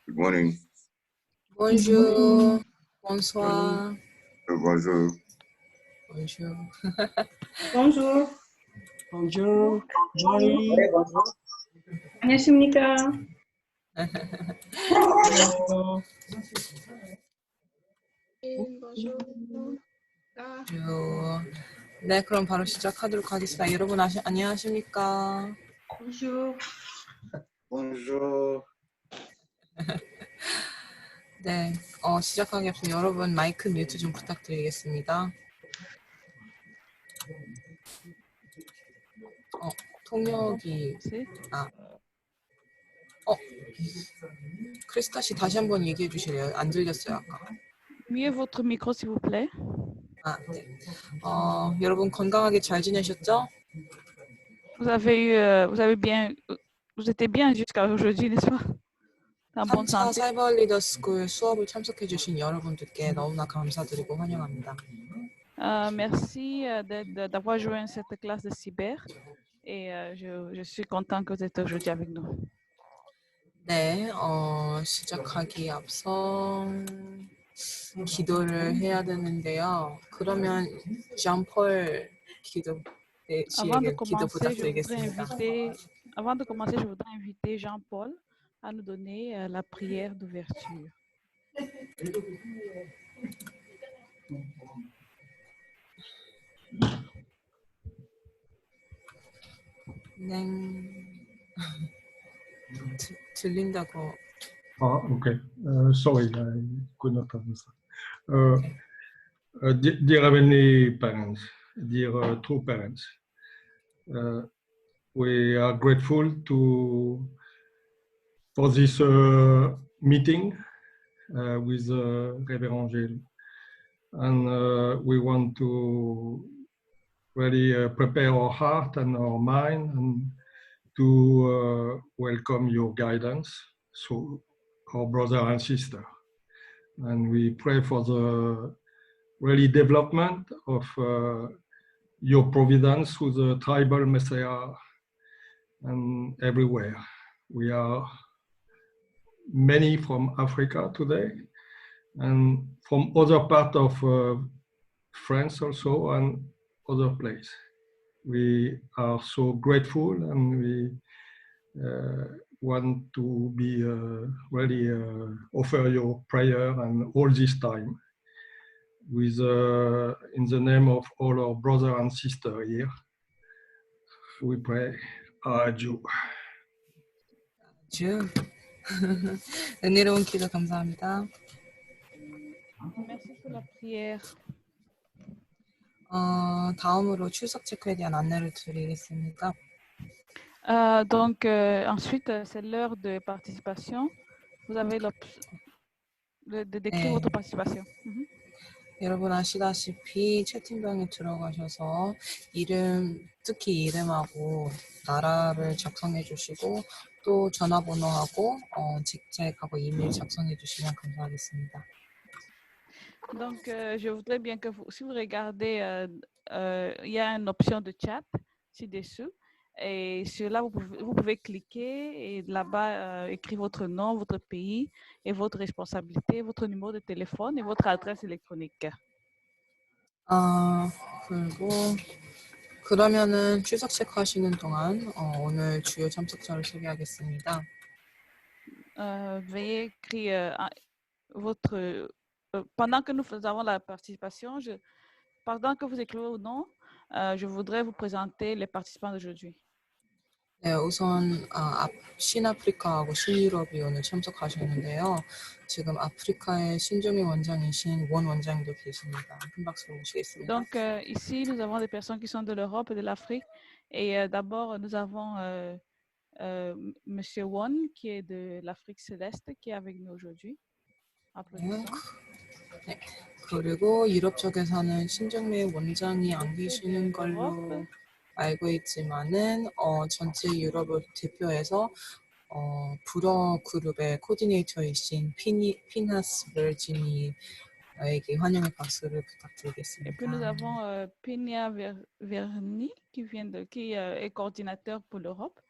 Good morning. Bonjour. Bonsoir. Bonjour. Bonjour. Bonjour. Bonjour. Morning. 안녕하십니까? Hello. bonjour. 네, 그럼 바로 시작하도록 하겠습니다. 여러분 안녕하십니까? Bonjour. Bonjour. 네, 시작하기 앞서 여러분 마이크 뮤트 좀 부탁드리겠습니다. 통역이 크리스타 씨 다시 한번 얘기해 주실래요? 안 들렸어요 아까. Mieux votre micro s'il vous plaît. 네. 여러분 건강하게 잘 지내셨죠? Vous étiez bien jusqu'à aujourd'hui, n'est-ce pas? En bonne 3차 santé. 사이버 리더 스쿨 수업을 참석해 주신 여러분들께 너무나 감사드리고 환영합니다. Merci d'avoir joint cette classe de cyber et je suis content que vous êtes aujourd'hui avec nous. 네, 시작하기 앞서 기도를 해야 되는데요. 그러면 장폴 씨에게 기도 부탁드리겠습니다. Avant de commencer, je voudrais inviter Jean-Paul à nous donner la prière d'ouverture. 네. 들린다고. Okay. Sorry, I could not understand. Dear Heavenly Parents, dear true parents, we are grateful for this meeting with Reverend Gilles, and we want to really prepare our heart and our mind and to welcome your guidance, so our brother and sister. And we pray for the really development of your providence through the tribal Messiah and everywhere. We are many from Africa today and from other part of France also and other place. We are so grateful and we want to be really offer your prayer and all this time with in the name of all our brother and sister here. We pray. 아주. 은혜로운 기도 감사합니다. Merci pour la prière. 다음으로 출석 체크에 대한 안내를 드리겠습니다. Donc, ensuite, c'est l'heure de participation. Vous avez l'option de décrire votre participation. 여러분 아시다시피 채팅방에 들어가셔서 특히 이름하고 나라를 작성해 주시고 또 전화번호하고 직책하고 이메일 작성해 주시면 감사하겠습니다. Donc, je voudrais bien que si vous regardez, il y a une option de chat ci-dessous. Et sur là, vous pouvez cliquer et là-bas, écrire votre nom, votre pays et votre responsabilité, votre numéro de téléphone et votre adresse électronique. 그리고 그러면은 출석 체크하시는 동안 오늘 주요 참석자를 소개하겠습니다. Veuillez écrire pendant que nous avons la participation, pendant que vous écrivez au nom, je voudrais vous présenter les participants d'aujourd'hui. 네, 우선 신아프리카하고 신유럽이 오늘 참석하셨는데요. 지금 아프리카의 신종희 원장이신 원 원장도 계십니다. 큰 박수로 모시겠습니다. Donc ici, nous avons des personnes qui sont de l'Europe et de l'Afrique. Et d'abord, nous avons Monsieur Won, qui est de l'Afrique céleste, qui est avec nous aujourd'hui. 네, 그리고 유럽 쪽에서는 신정미 원장이 안 계시는 걸로 알고 있지만은 전체 유럽을 대표해서 불어 그룹의 코디네이터이신 피나스 버지니 에게 환영의 박수를 Et puis 부탁드리겠습니다. nous avons Peña Verni qui est coordinateur pour l'Europe.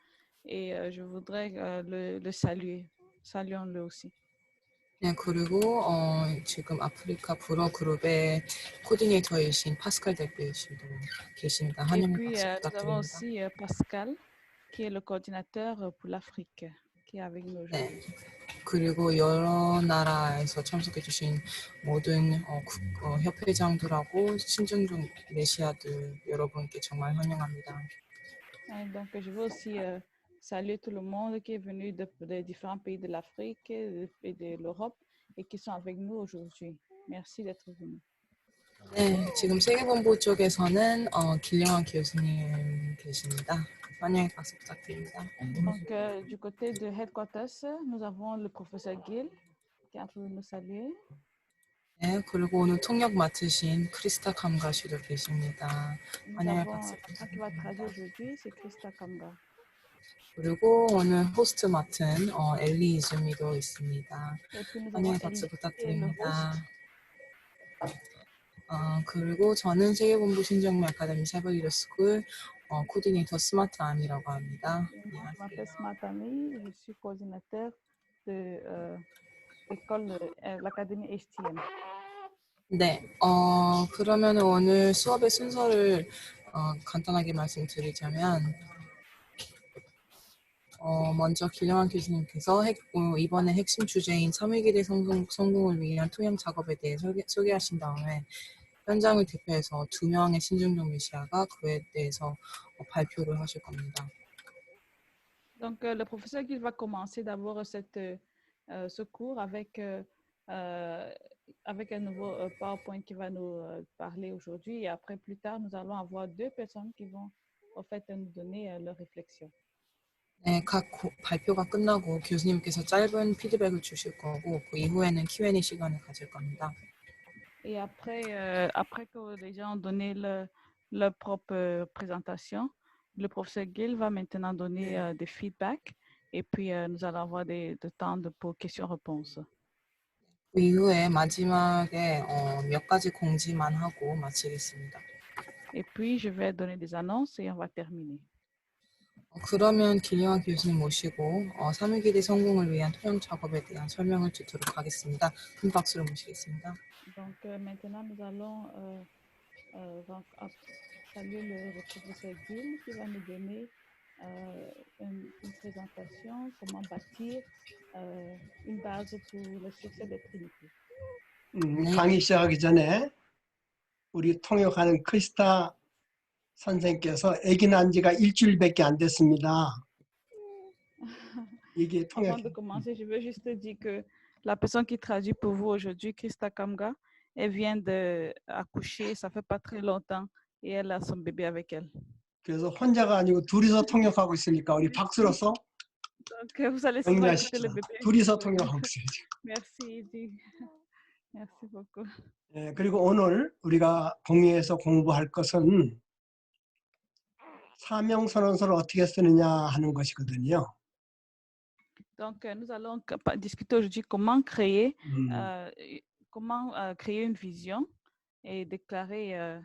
Et je voudrais le saluer. Saluons-le aussi. 네, 그리고 지금 아프리카 불어 그룹의 코디네이터이신 파스칼 대표이신도 계십니다. Et 환영의 puis 박수 nous avons 부탁드립니다. aussi Pascal, qui est le coordinateur pour l'Afrique, qui est avec nous aujourd'hui. 네. 그리고 여러 나라에서 참석해주신 모든 협회장들하고 신중종 메시아들 여러분께 정말 환영합니다. Et donc je veux aussi saluer tout le monde qui est venu des différents pays de l'Afrique et de l'Europe et qui sont avec nous aujourd'hui. Merci d'être venus. 네, 지금 세계본부 쪽에서는 길령한 교수님 계십니다. 환영의 박수 부탁드립니다. Donc du côté de Headquarters, nous avons le professeur Gill qui est en train de nous saluer. 네, 그리고 오늘 통역 맡으신 크리스타 감가씨도 계십니다. Nous 환영의 avons 박수 quelqu'un qui va traduire 부탁드립니다. aujourd'hui, c'est Krista Kamga. 그리고 오늘 호스트 맡은 엘리 이즈미도 있습니다. Et puis nous avons 환영의 박수 Ellie qui est le 부탁드립니다. host. 그리고 저는 세계본부 신정미 아카데미 세벌 리더스쿨 코디네이터 스마트 암이라고 합니다. Je m'appelle 안녕하세요. Smatami, je suis coordinateur de l'Académie HTM. 네, 그러면 오늘 수업의 순서를 간단하게 말씀드리자면 먼저 길령한 교수님께서 이번에 핵심 주제인 3위기대 성공을 위한 통역 작업에 대해 소개하신 다음에 현장을 대표해서 2명의 신중종 메시아가 그에 대해서 발표를 하실 겁니다. Donc le professeur Gill va commencer d'abord ce cours avec un nouveau PowerPoint qui va nous parler aujourd'hui et après plus tard nous allons avoir 2 personnes qui vont en fait nous donner leurs réflexions. 네, 각 발표가 끝나고 교수님께서 짧은 피드백을 주실 거고 그 이후에는 Q&A 시간을 가질 겁니다. Et après que les gens ont donné leur propre présentation, le professeur Gill va maintenant donner des feedbacks et puis nous allons avoir des temps pour questions-réponses. 그 이후에 마지막에 몇 가지 공지만 하고 마치겠습니다. Et puis je vais donner des annonces et on va terminer. 그러면 길령한 교수님 모시고 3위기대 성공을 위한 통역 작업에 대한 설명을 듣도록 하겠습니다. 큰 박수로 모시겠습니다. Donc maintenant nous allons saluer le professeur Gill qui va nous donner une présentation, comment bâtir une base pour le succès des Trinités. 강의 시작하기 전에 우리 통역하는 크리스타 선생께서 아기 난 지가 일주일밖에 안 됐습니다. 이게 통역. Avant de commencer, je veux juste dire que la personne qui traduit pour vous aujourd'hui, Krista Kamga, elle vient d'accoucher, ça fait pas très longtemps, et elle a son bébé avec elle. 그래서 혼자가 아니고 둘이서 통역하고 있으니까 우리 박수로서 Donc vous allez souvent écouter le 격려하시죠. bébé. 둘이서 통역하고 있어요. 지금. Merci, Eddie. Merci beaucoup. 예, 그리고 오늘 우리가 공유해서 공부할 것은 사명선언서를 어떻게 쓰느냐 하는 것이거든요. Donc nous allons discuter aujourd'hui comment créer une vision et déclarer.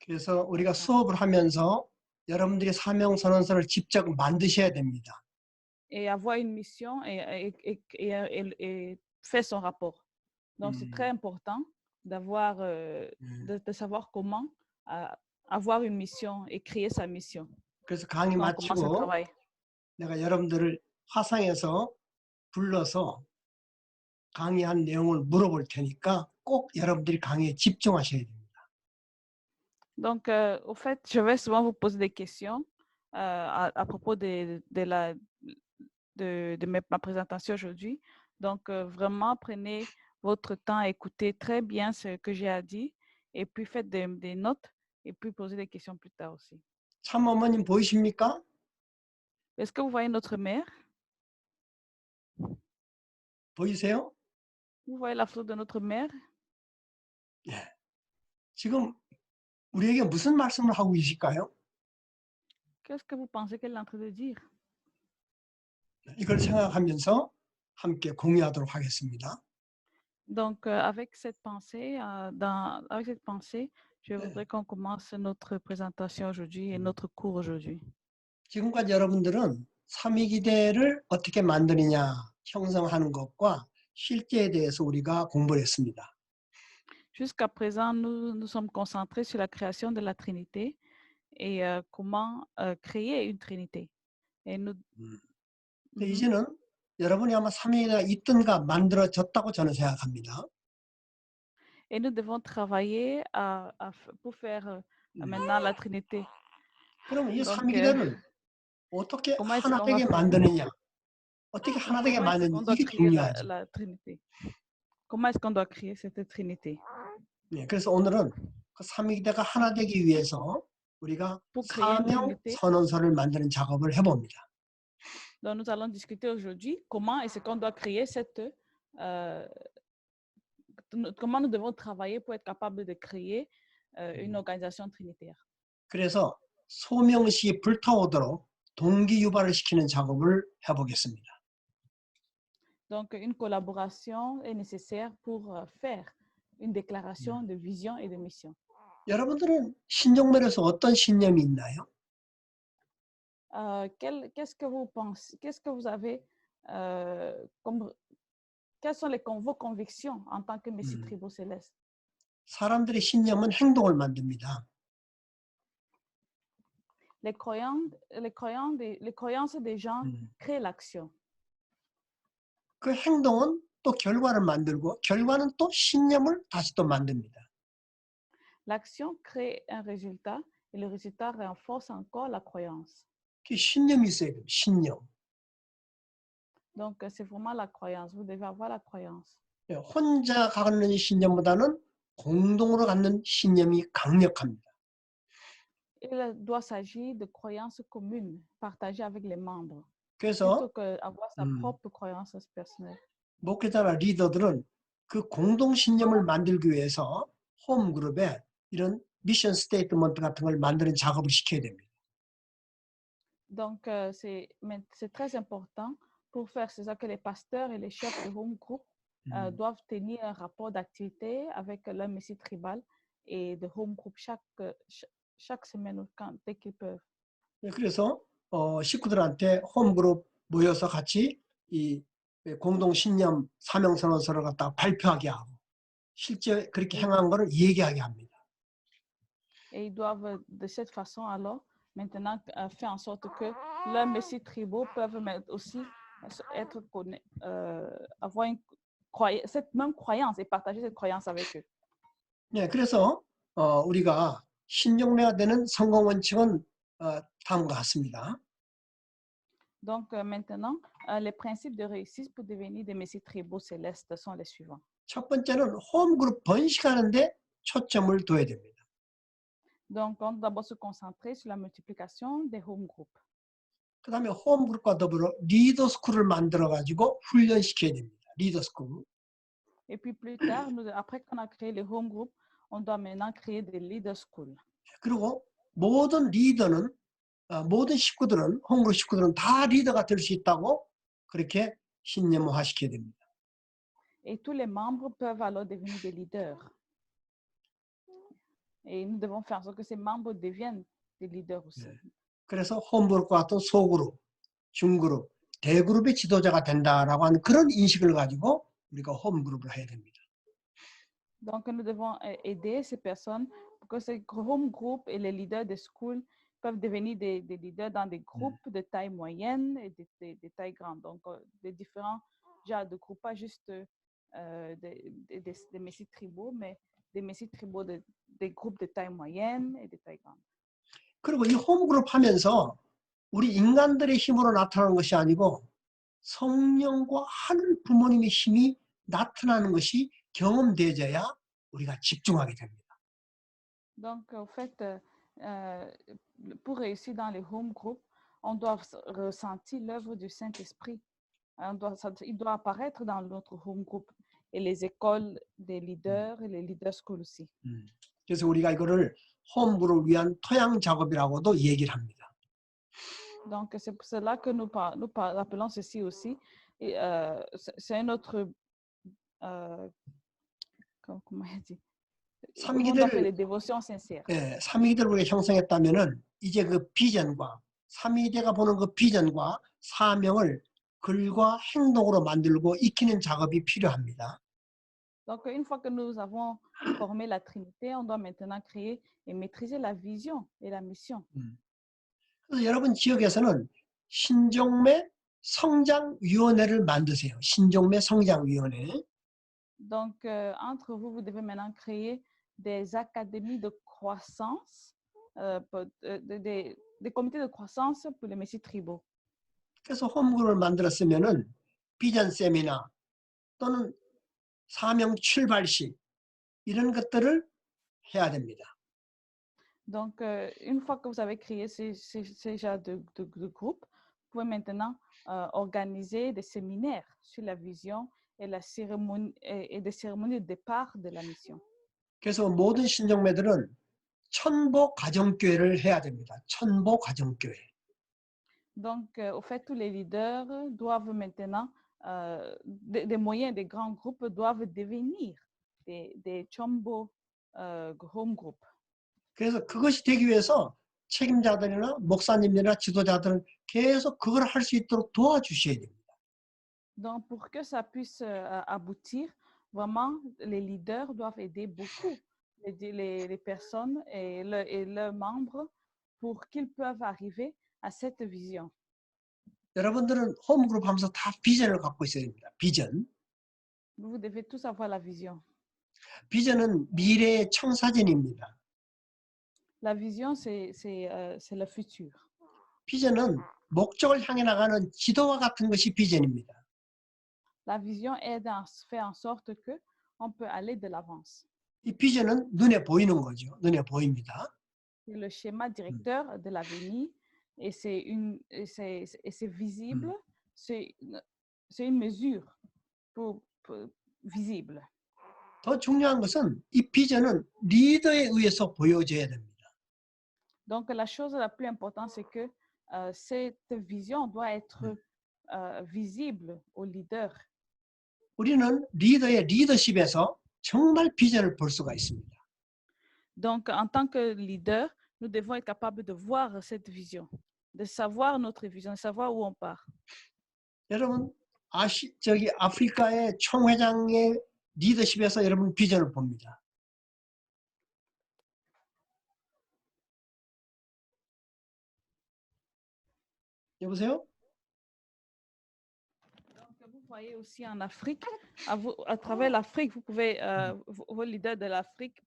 그래서 우리가 수업을 하면서 여러분들이 사명선언서를 직접 만드셔야 됩니다. Et avoir une mission et faire son rapport. Donc, c'est très important d'avoir, de savoir comment avoir une mission et créer sa mission. 그래서 강의 Quand on commence un 마치고 travail. 내가 여러분들을 화상에서 불러서 강의한 내용을 물어볼 테니까 꼭 여러분들이 강의에 집중하셔야 됩니다. Donc, au fait, je vais souvent vous poser des questions à propos de ma présentation aujourd'hui. Donc, vraiment, prenez votre temps à écouter très bien ce que j'ai à dire et puis faites des notes et puis posez des questions plus tard aussi. 참 어머님 보이십니까? Est-ce que vous voyez notre mère? 보이세요? Vous voyez la photo de notre mère? 예. 지금 우리에게 무슨 말씀을 하고 계실까요? Qu'est-ce que vous pensez qu'elle est en train de dire? 이걸 생각하면서 함께 공유하도록 하겠습니다. Donc, avec cette pensée, je voudrais qu'on commence notre présentation aujourd'hui et notre cours aujourd'hui. 지금까지 여러분들은 삼위기대를 어떻게 만드느냐, 형성하는 것과 실제에 대해서 우리가 공부를 했습니다. Jusqu'à présent, nous nous sommes concentrés sur la création de la Trinité et comment créer une Trinité. Et nous, 근데 Mhm. 이제는 여러분이 아마 삼위기대가 있든가 만들어졌다고 저는 생각합니다. Et nous devons travailler pour faire maintenant la Trinité. 그러면 이 Donc, 삼위기대를 어떻게 comment est-ce 하나 qu'on va 되게 faire? 만드느냐, 어떻게 하나 되게 Comment est-ce 만드느냐, qu'on doit 이게 créer 중요하죠. la Trinité? Comment est-ce qu'on doit créer cette Trinité? 네, 그래서 오늘은 그 삼위기대가 하나 되기 위해서 우리가 Pour créer une 사명 Trinité, 선언서를 만드는 작업을 해봅니다. donc nous allons discuter aujourd'hui comment est-ce qu'on doit créer comment nous devons travailler pour être capable de créer une organisation trinitaire. 그래서 소명식이 불타오도록 동기 유발을 시키는 작업을 해보겠습니다. Donc, une collaboration est nécessaire pour faire une déclaration de vision et de mission. 여러분들은 신정면에서 어떤 신념이 있나요? Qu'est-ce que vous pensez, qu'est-ce que vous avez quelles sont vos convictions en tant que Messie tribaux céleste? 사람들의 신념은 행동을 만듭니다. Les croyances des gens créent l'action. 그 행동은 또 결과를 만들고 결과는 또 신념을 다시 또 만듭니다. L'action crée un résultat et le résultat renforce encore la croyance. 그 신념이 있어야 돼요. 신념. Donc, c'est vraiment la croyance. Vous devez avoir la croyance. 혼자 갖는 신념보다는 공동으로 갖는 신념이 강력합니다. Il doit s'agir de croyances communes, partagées avec les membres, 그래서 plutôt qu'avoir sa propre croyance personnelle. 목회자나 리더들은 그 공동 신념을 만들기 위해서 홈그룹에 이런 미션 스테이트먼트 같은 걸 만드는 작업을 시켜야 됩니다. Donc, c'est très important pour faire c'est ça que les pasteurs et les chefs de home group doivent tenir un rapport d'activité avec leur messie tribal et de home group chaque semaine dès qu'ils peuvent. 그래서 식구들한테 홈그룹 모여서 같이 이 공동 신념 사명 선언서를 갖다가 발표하게 하고 실제 그렇게 행한 거를 얘기하게 합니다. Et ils doivent de cette façon alors maintenant faire en sorte que leurs messies tribaux peuvent aussi être avoir cette même croyance et partager cette croyance avec eux. 네, 그래서 우리가 신용매가 되는 성공 원칙은 다음과 같습니다. Donc maintenant, les principes de réussite pour devenir des messies tribaux célestes sont les suivants. 첫 번째는 홈그룹 번식하는데 초점을 둬야 됩니다. Donc, on doit d'abord se concentrer sur la multiplication des home groups. 그 다음에 홈그룹과 더불어 리더스쿨을 만들어가지고 훈련시켜야 됩니다. 리더스쿨. Et puis plus tard, après qu'on a créé les home groups, on doit maintenant créer des leader schools. 그리고 모든 리더는 모든 식구들은 홈그룹 식구들은 다 리더가 될 수 있다고 그렇게 신념화시켜야 됩니다. Et tous les membres peuvent alors devenir des leaders. Et nous devons faire en sorte que ces membres deviennent des leaders aussi. 그래서 홈그룹과 같은 소그룹, 중그룹, 대그룹의 지도자가 된다라고 하는 그런 인식을 가지고 우리가 홈그룹을 해야 됩니다. Donc nous devons aider ces personnes pour que ces home groups et les leaders de school peuvent devenir des leaders dans des groupes de taille moyenne et de taille grande. Donc des différents genres de groupes, pas juste des messies tribaux, mais des messies tribaux des groupes de taille moyenne et de taille grande. 그리고 이 홈그룹 하면서 우리 인간들의 힘으로 나타나는 것이 아니고 성령과 하늘 부모님의 힘이 나타나는 것이 경험되어야 우리가 집중하게 됩니다. Donc, en fait, pour réussir dans les home groups, on doit ressentir l'œuvre du Saint-Esprit. Il doit apparaître dans notre home group et les écoles des leaders et les leaders schools aussi. 그래서 우리가 이거를 홈그룹을 위한 토양 작업이라고도 얘기를 합니다. Donc, c'est pour cela que nous appelons ceci aussi. C'est un autre comment elle dit? Tout le 삼위기대를 monde doit faire les dévotions sincères. 예, 삼위기대를 우리가 형성했다면은 이제 그 비전과 삼위대가 보는 그 비전과 사명을 글과 행동으로 만들고 익히는 작업이 필요합니다. Donc, une fois que nous avons formé la Trinité, on doit maintenant créer et maîtriser la vision et la mission. 그래서 여러분 지역에서는 신종매 성장위원회를 만드세요. 신종매 성장위원회. Donc, entre vous, vous devez maintenant créer des académies de croissance, des comités de croissance pour les messieurs tribaux. 그래서 홈그룹을 만들었으면은 비전 세미나 또는 사명 출발식 이런 것들을 해야 됩니다. Donc, une fois que vous avez créé ces genres de groupes, vous pouvez maintenant organiser des séminaires sur la vision et la cérémonie et des cérémonies de départ de la mission. 그래서 모든 신종매들은 천보 가정교회를 해야 됩니다. 천보 가정교회. Donc, au fait, tous les leaders doivent maintenant, des moyens, des grands groupes doivent devenir des chombo home group. 그래서 그것이 되기 위해서 책임자들이나 목사님이나 지도자들은 계속 그걸 할 수 있도록 도와주셔야 됩니다. Donc, pour que ça puisse aboutir, vraiment, les leaders doivent aider beaucoup les personnes et leurs membres pour qu'ils peuvent arriver à cette vision. 여러분들은 홈그룹 하면서 다 비전을 갖고 있어야 됩니다. 비전. Vous devez tous avoir la vision. 비전은 미래의 청사진입니다. La vision, c'est le futur. 비전은 목적을 향해 나가는 지도와 같은 것이 비전입니다. La vision aide à faire en sorte que on peut aller de l'avance. 이 비전은 눈에 보이는 거죠. 눈에 보입니다. C'est le schéma directeur de l'avenir et c'est visible. C'est une mesure visible. 더 중요한 것은 이 비전은 리더에 의해서 보여져야 됩니다. Donc, la chose la plus importante, c'est que cette vision doit être visible au leader. 우리는 리더의 리더십에서 정말 비전을 볼 수가 있습니다. Donc, en tant que leader, nous devons être capables de voir cette vision, de savoir notre vision, de savoir où on part. 여러분, 아프리카의 총회장의 리더십에서 여러분 비전을 봅니다. 여보세요? Donc, vous voyez aussi en Afrique, à travers l'Afrique, vous pouvez, vos leaders de l'Afrique,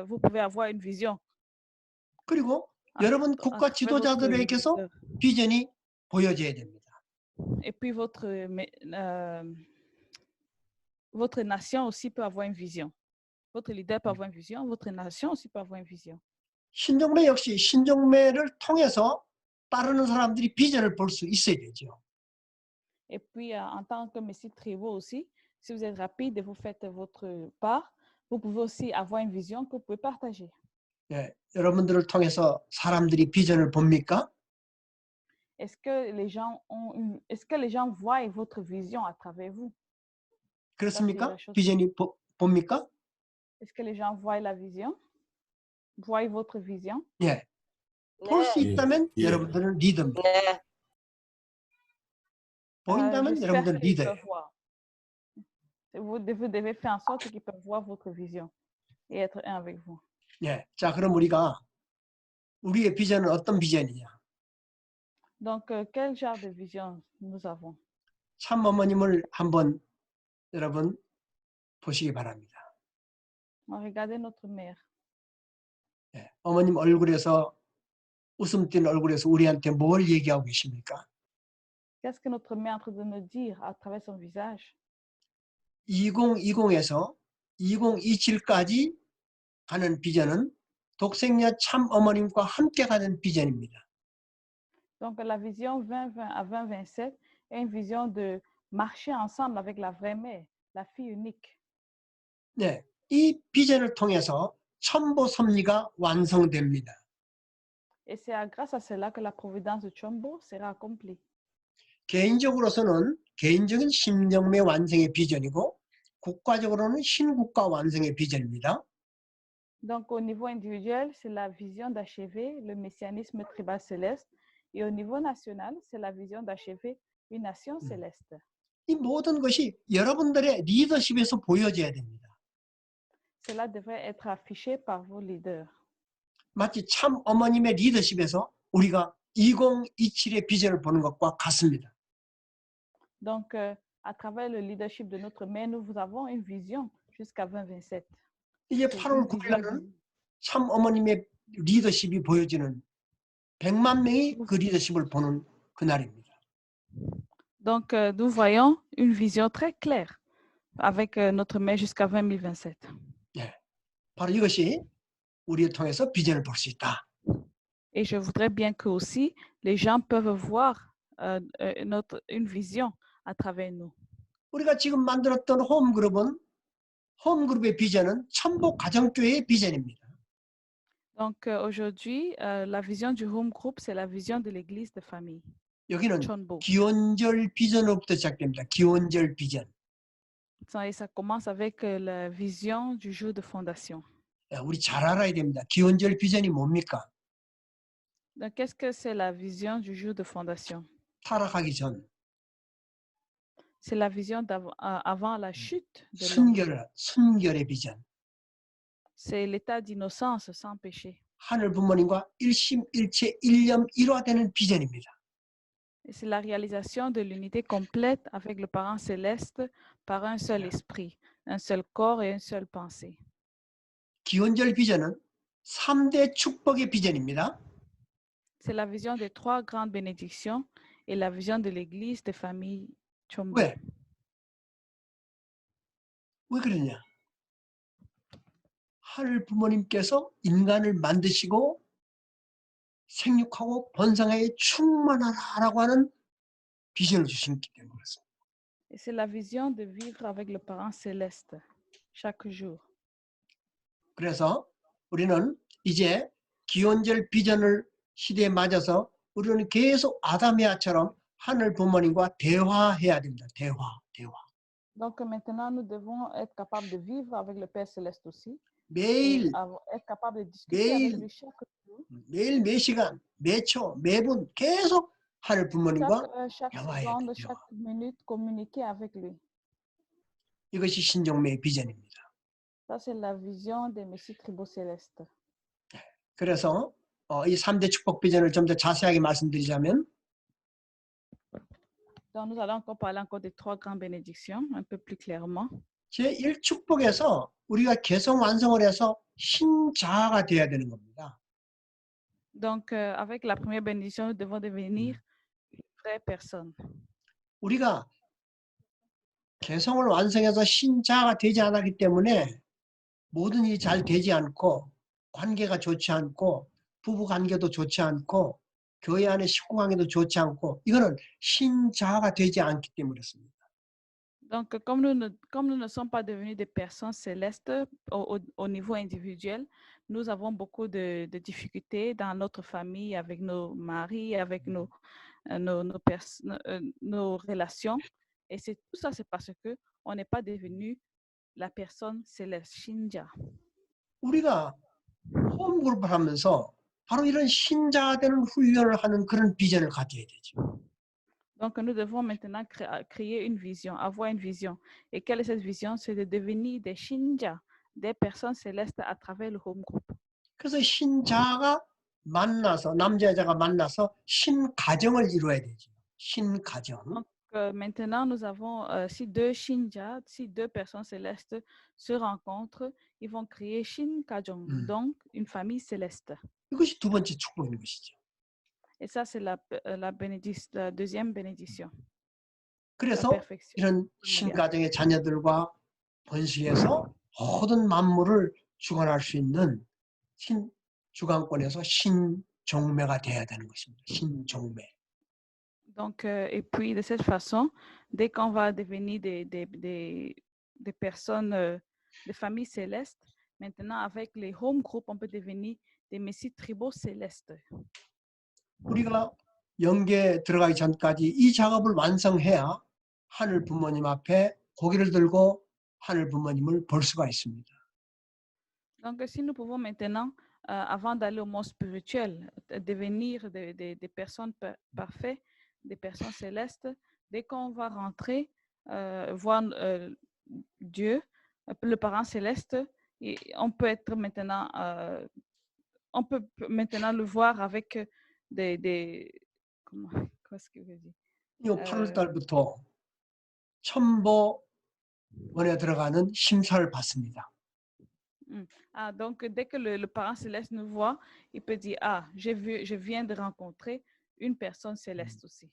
vous pouvez avoir une vision. 그리고 여러분 국가 지도자들에게서 비전이 보여져야 됩니다. Et puis votre nation aussi peut avoir une vision. Votre leader peut avoir une vision, votre nation aussi peut avoir une vision. 신종매 역시 신종매를 통해서 따르는 사람들이 비전을 볼 수 있어야 되죠. Et puis, en tant que messie tribaux aussi, si vous êtes rapide et vous faites votre part, vous pouvez aussi avoir une vision que vous pouvez partager. 예, 여러분들을 통해서 사람들이 비전을 봅니까? Est-ce que les gens voient votre vision à travers vous? 그렇습니까? 비전이 봅니까? Est-ce que les gens voient la vision? Voient votre vision? 예. 볼 수 있다면 여러분들은 리더입니다. 네. 보인다면 여러분들은 리더예요. Vous devez faire en sorte qu'ils peuvent voir votre vision et être un avec vous. 예. 자, 그럼 우리의 비전은 어떤 비전이냐? Donc, quel genre de vision nous avons? 참어머님을 한번 여러분 보시기 바랍니다. Regardez notre mère. 예. 어머님 얼굴에서 웃음 띤 얼굴에서 우리한테 뭘 얘기하고 계십니까? Qu'est-ce que notre mère est en train de nous dire à travers son visage? 2020에서 2027까지 가는 비전은 독생녀 참 어머님과 함께 가는 비전입니다. Donc, la vision 2020 à 2027 est une vision de marcher ensemble avec la vraie mère, la fille unique. 네, 이 비전을 통해서 천보 섭리가 완성됩니다. Et c'est grâce à cela que la providence de Chombo sera accomplie. 개인적으로서는 개인적인 심정매 완성의 비전이고 국가적으로는 신국가 완성의 비전입니다. Donc, au niveau individuel, c'est la vision d'achever le messianisme tribal céleste. Et au niveau national, c'est la vision d'achever une nation céleste. 이 모든 것이 여러분들의 리더십에서 보여져야 됩니다. Cela devrait être affiché par vos leaders. 마치 참 어머님의 리더십에서 우리가 2027의 비전을 보는 것과 같습니다. Donc, à travers le leadership de notre mère, nous avons une vision jusqu'à 2027. 이제 C'est 8월 une 9일 vision 날은 du- 참 어머님의 리더십이 보여지는 100만 명이 그 리더십을 보는 그날입니다. Donc, nous voyons une vision très claire avec notre mère jusqu'à 2027. 바로 이것이 우리를 통해서 비전을 볼 수 있다. Et je voudrais bien que aussi les gens peuvent voir une vision à travers nous. 우리가 지금 만들었던 홈그룹의 비전은 천복 가정교회의 비전입니다. Donc, aujourd'hui, la vision du home group, c'est la vision de l'église de famille. 여기는 Chonbo. 기원절 비전으로부터 시작됩니다. 기원절 비전. Et ça commence avec la vision du jour de fondation. 우리 잘 알아야 됩니다. 기원절 비전이 뭡니까? Donc, qu'est-ce que c'est la vision du jour de fondation? 타락하기 전 C'est la vision avant la chute de l'homme. 순결의 비전. C'est l'état d'innocence sans péché. 하늘 부모님과 일심일체 일념일화되는 비전입니다. Et c'est la réalisation de l'unité complète avec le parent céleste par un seul esprit, un seul corps et une seule pensée. 기원절 비전은 3대 축복의 비전입니다. C'est la vision des 3 grandes bénédictions et la vision de l'église des familles Chombo. 왜? 왜 그러냐? 하늘 부모님께서 인간을 만드시고 생육하고 번성하여 충만하라라고 하는 비전을 주시기 때문에 그렇습니다. Et c'est la vision de vivre avec le parent céleste chaque jour. 그래서 우리는 이제 기원절 비전을 시대에 맞아서 우리는 계속 아담이아처럼 하늘 부모님과 대화해야 됩니다. 대화. Donc maintenant, nous devons être capables de vivre avec le Père céleste aussi. 매일 Et être capable de discuter avec lui chaque jour. 매일 매 시간, 매 초, 매분 계속 하늘 부모님과 Chaque 대화해야 seconde, 돼요. chaque minute, communiquer avec lui. 이것이 신종매의 비전입니다. Ça, c'est la vision des messieurs tribaux célestes. 그래서 이 3대 축복 비전을 좀 더 자세하게 말씀드리자면 Donc, nous allons encore parler encore des 3 grandes bénédictions, un peu plus clairement. 제1축복에서 우리가 개성 완성을 해서 신자아가 되어야 되는 겁니다. Donc, avec la première bénédiction, nous devons devenir une vraie personne. 우리가 개성을 완성해서 신자아가 되지 않았기 때문에 모든 일이 잘 되지 않고 관계가 좋지 않고 부부 관계도 좋지 않고 교회 안의 식구 관계도 좋지 않고 이거는 신자아가 되지 않기 때문에 그렇습니다. Donc, comme nous ne sommes pas devenus des personnes célestes au niveau individuel, nous avons beaucoup de difficultés dans notre famille, avec nos maris, avec nos relations. Et tout ça, c'est parce qu'on n'est pas devenu la personne céleste, Shinja. 우리가 홈그룹을 하면서 바로 이런 신자가 되는 훈련을 하는 그런 비전을 가져야 되죠. Donc, nous devons maintenant créer une vision, avoir une vision. Et quelle est cette vision? C'est de devenir des Shinja, des personnes célestes à travers le home group. 그래서 신자가 만나서 남자 여자가 만나서 신가정을 이루어야 되죠. 신가정. Donc, maintenant, nous avons, si 2 Shinja, si 2 personnes célestes se rencontrent, ils vont créer Shinkajong, donc une famille céleste. 이것이 두 번째 축복인 것이죠. Et ça, c'est la deuxième bénédiction. La 그래서 perfection. 이런 신가정의 자녀들과 번식해서 모든 만물을 주관할 수 있는 신주관권에서 신종매가 돼야 되는 것입니다. 신종매. Donc, et puis de cette façon, dès qu'on va devenir des personnes, des familles célestes, maintenant avec les home groups, on peut devenir des messieurs tribaux célestes. 우리가 영계에 들어가기 전까지 이 작업을 완성해야 하늘 부모님 앞에 고개를 들고 하늘 부모님을 볼 수가 있습니다. Donc, si nous pouvons maintenant, avant d'aller au monde spirituel, devenir des personnes parfaites, des personnes célestes, dès qu'on va rentrer, voir Dieu, le parent céleste, et on peut être maintenant, on peut maintenant le voir avec comment est-ce que je dis? 8월 달부터 천보원에 들어가는 심사를 받습니다. Ah, donc, dès que le parent céleste nous voit, il peut dire, ah, je viens de rencontrer une personne céleste aussi.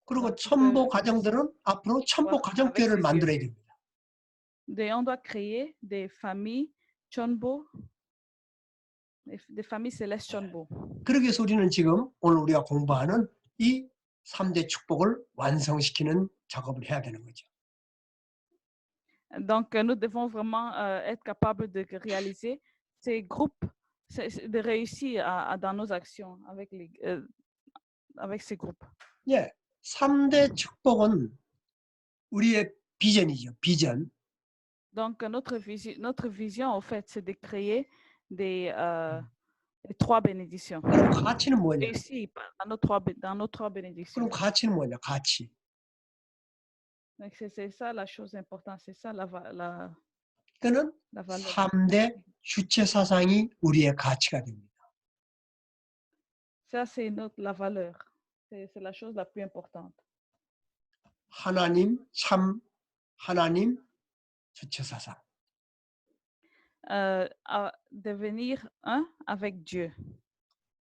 그리고 Donc, il 천보 peut 가정들은 앞으로 천보 voir 가정교회를 avec ses 만들어야 yeux. 됩니다. On doit créer des familles Chonbo, des familles célestes Chonbo. 그러기 위해서 우리는 지금 오늘 우리가 공부하는 이 3대 축복을 완성시키는 작업을 해야 되는 거죠. Donc, nous devons vraiment être capables de réaliser ces groupes, de réussir dans nos actions avec ces groupes. 예, 3대 축복은 우리의 비전이죠. 비전. Donc, notre vision, en fait, c'est de créer les 3 bénédictions. 그럼 가치는 뭐냐? Réussir dans nos 3 bénédictions. 그럼 가치는 뭐냐? 가치. Donc, c'est ça la chose importante, c'est ça la valeur. 그는 3대 주체 사상이 우리의 가치가 됩니다. Ça, c'est la valeur. C'est la chose la plus importante. 하나님, 참 하나님 주체 사상. Devenir un avec Dieu.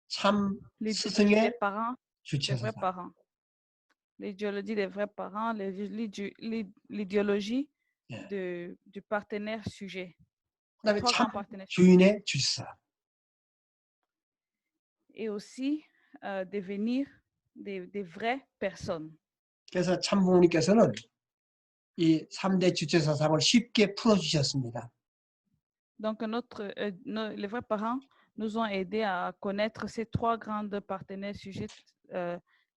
참 Les 스승의 parents, 주체 les vrais 사상. parents. L'idéologie des vrais parents, l'idéologie Yeah. du partenaire sujet. 그다음에 3 참 grands partenaires. 주인의 주체 사상. Et aussi devenir des vraies personnes. 그래서 참 부모님께서는 이 3대 주체 사상을 쉽게 풀어주셨습니다. Donc, les vrais parents nous ont aidés à connaître ces 3 grands partenaires sujets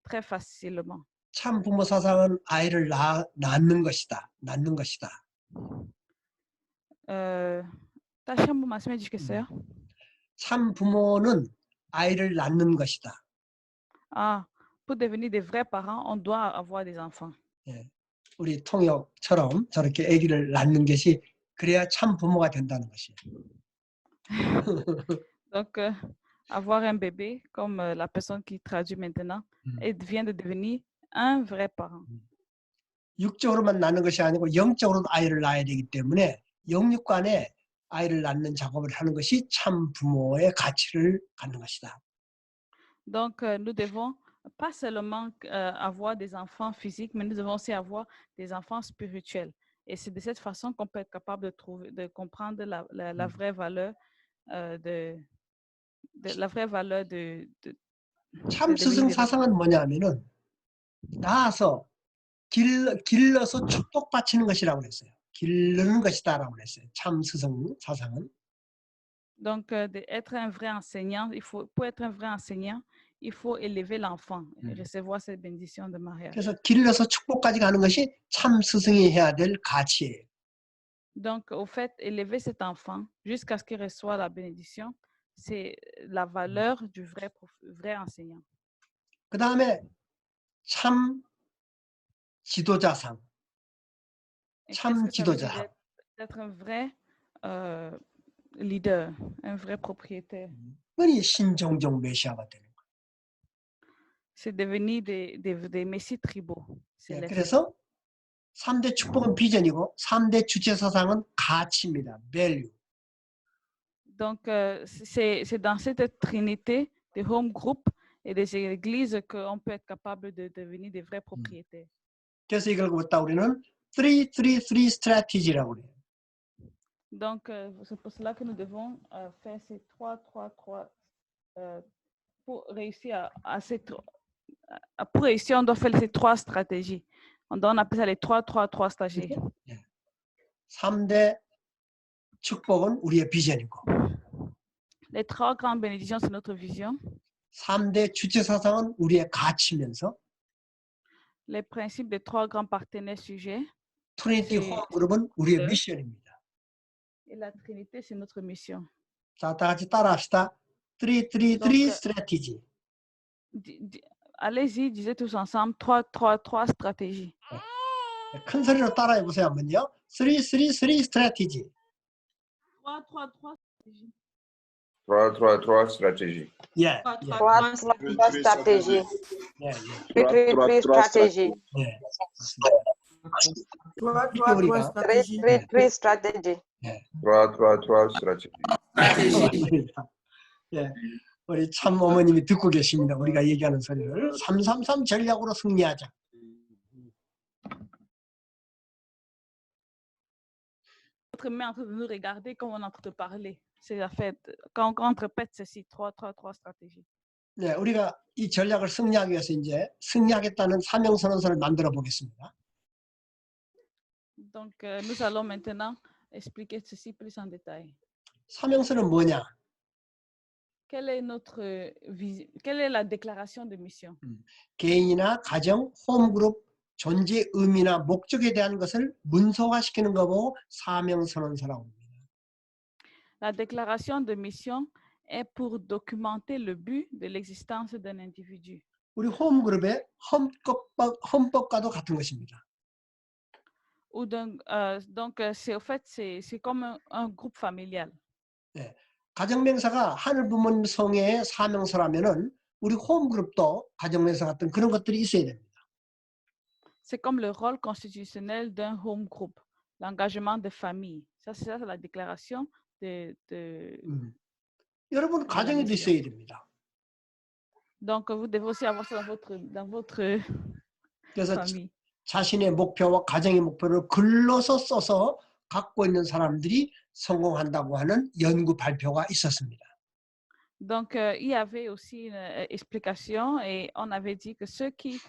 très facilement. 참 부모 사상은 아이를 낳는 것이다. 낳는 것이다. 다시 한번 말씀해 주시겠어요? 참 부모는 아이를 낳는 것이다. Ah, pour devenir des vrais parents, on doit avoir des enfants. 예. 우리 통역처럼 저렇게 아기를 낳는 것이 그래야 참 부모가 된다는 것이에요. Donc, avoir un bébé, comme la personne qui traduit maintenant, et vient de devenir un vrai parent. 육적으로만 낳는 것이 아니고 영적으로도 아이를 낳아야 되기 때문에 영육간에 아이를 낳는 작업을 하는 것이 참 부모의 가치를 갖는 것이다. Donc, nous devons pas seulement avoir des enfants physiques, mais nous devons aussi avoir des enfants spirituels. Et c'est de cette façon qu'on peut être capable de comprendre la vraie valeur la vraie valeur 참 스승 사상은 뭐냐면은 낳아서 길러서 축복받치는 것이라고 그랬어요. 기르는 것이다라고 그랬어요. 참 스승 사상은. Donc, être un vrai enseignant, pour être un vrai enseignant, il faut élever l'enfant et recevoir cette bénédiction de mariage. 그래서 길러서 축복까지 가는 것이 참 스승이 해야 될 가치예요. Donc, au fait, élever cet enfant jusqu'à ce qu'il reçoive la bénédiction, c'est la valeur du vrai enseignant. 그 다음에 참 지도자상. 참 지도자. D'être un vrai leader, un vrai propriétaire. 그니 신종종 메시아가 되는 거예요. C'est devenir des messies tribaux. 네, 그래서 3대 축복은 비전이고 3대 주체 사상은 가치입니다. value. Donc, c'est dans cette trinité des home group et des églises qu'on peut être capable de devenir des vrais propriétaires. 그래서 이걸 갖다 우리는 3-3-3 strategy라고 그래요. Donc, c'est pour cela que nous devons faire ces 3-3-3 pour réussir pour réussir, on doit faire ces 3 stratégies. On appelle ça les 3-3-3 stratégies. 3대 축복은 우리의 비전이고 Les 3 grandes bénédictions, c'est notre vision. 3대 주체 사상은 우리의 가치면서 Les principes des 3 grands partenaires sujets. 트리니티 C'est- 홈그룹은 우리의 네. 미션입니다. Et la Trinité, c'est notre mission. 자, 다 같이 따라합시다. 333 Donc, strategy. Allez-y, disez tous ensemble 3 stratégies. 큰 소리로 따라해 보세요, 한번요. 333 strategy. 3 stratégies. 3 stratégie. 예. Trois, 예. trois, trois Trois stratégies. 예. Three stratégies. 예. 맞습니다. 이렇게 우리가 Three stratégies. 3 stratégie. 맞습니다. 예. 우리 참 어머님이 듣고 계십니다. 우리가 얘기하는 소리를 333 전략으로 승리하자. Votre mère est en train de nous regarder comme on est en train de parler. C'est la fête. Quand on répète ceci, 3 stratégies. 네, 우리가 이 전략을 승리하기 위해서 이제 승리하겠다는 사명선언서를 만들어 보겠습니다. Donc, nous allons maintenant expliquer ceci plus en détail. 사명선은 뭐냐? Quelle est la déclaration de mission? 개인이나 가정, 홈그룹 존재 의미나 목적에 대한 것을 문서화시키는 거 보고 사명선언서라고 합니다. La déclaration de mission est pour documenter le but de l'existence d'un individu. 우리 홈그룹의 헌법과도 같은 것입니다. Ou donc, c'est au fait, c'est comme un groupe familial. 가정명사가 하늘 부모님 성회의 사명서라면은 우리 홈그룹도 가정명사 같은 그런 것들이 있어야 됩니다. C'est comme le rôle constitutionnel d'un home group, l'engagement de famille. Ça, c'est la déclaration de 여러분 가정에도 있어야 됩니다. Donc, vous devez aussi avoir ça dans votre 그래서 famille. 자신의 목표와 가정의 목표를 글로서 써서 갖고 있는 사람들이 성공한다고 하는 연구 발표가 있었습니다. Donc, il y avait aussi une explication et on avait dit que ceux qui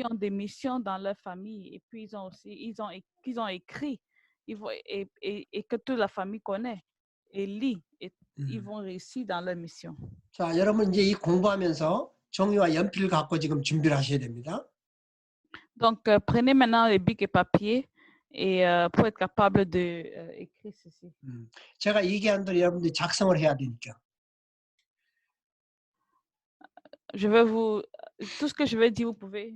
ont des missions dans leur famille et puis ils ont écrit et que toute la famille connaît et lit, et ils vont réussir dans leur mission. 자, 여러분 이제 이 공부하면서 종이와 연필을 갖고 지금 준비를 하셔야 됩니다. Donc, prenez maintenant les bics et papiers et pour être capable de écrire ceci. 제가 얘기한 대로 여러분들이 작성을 해야 되니까. Je vais tout ce que je vais dire, vous pouvez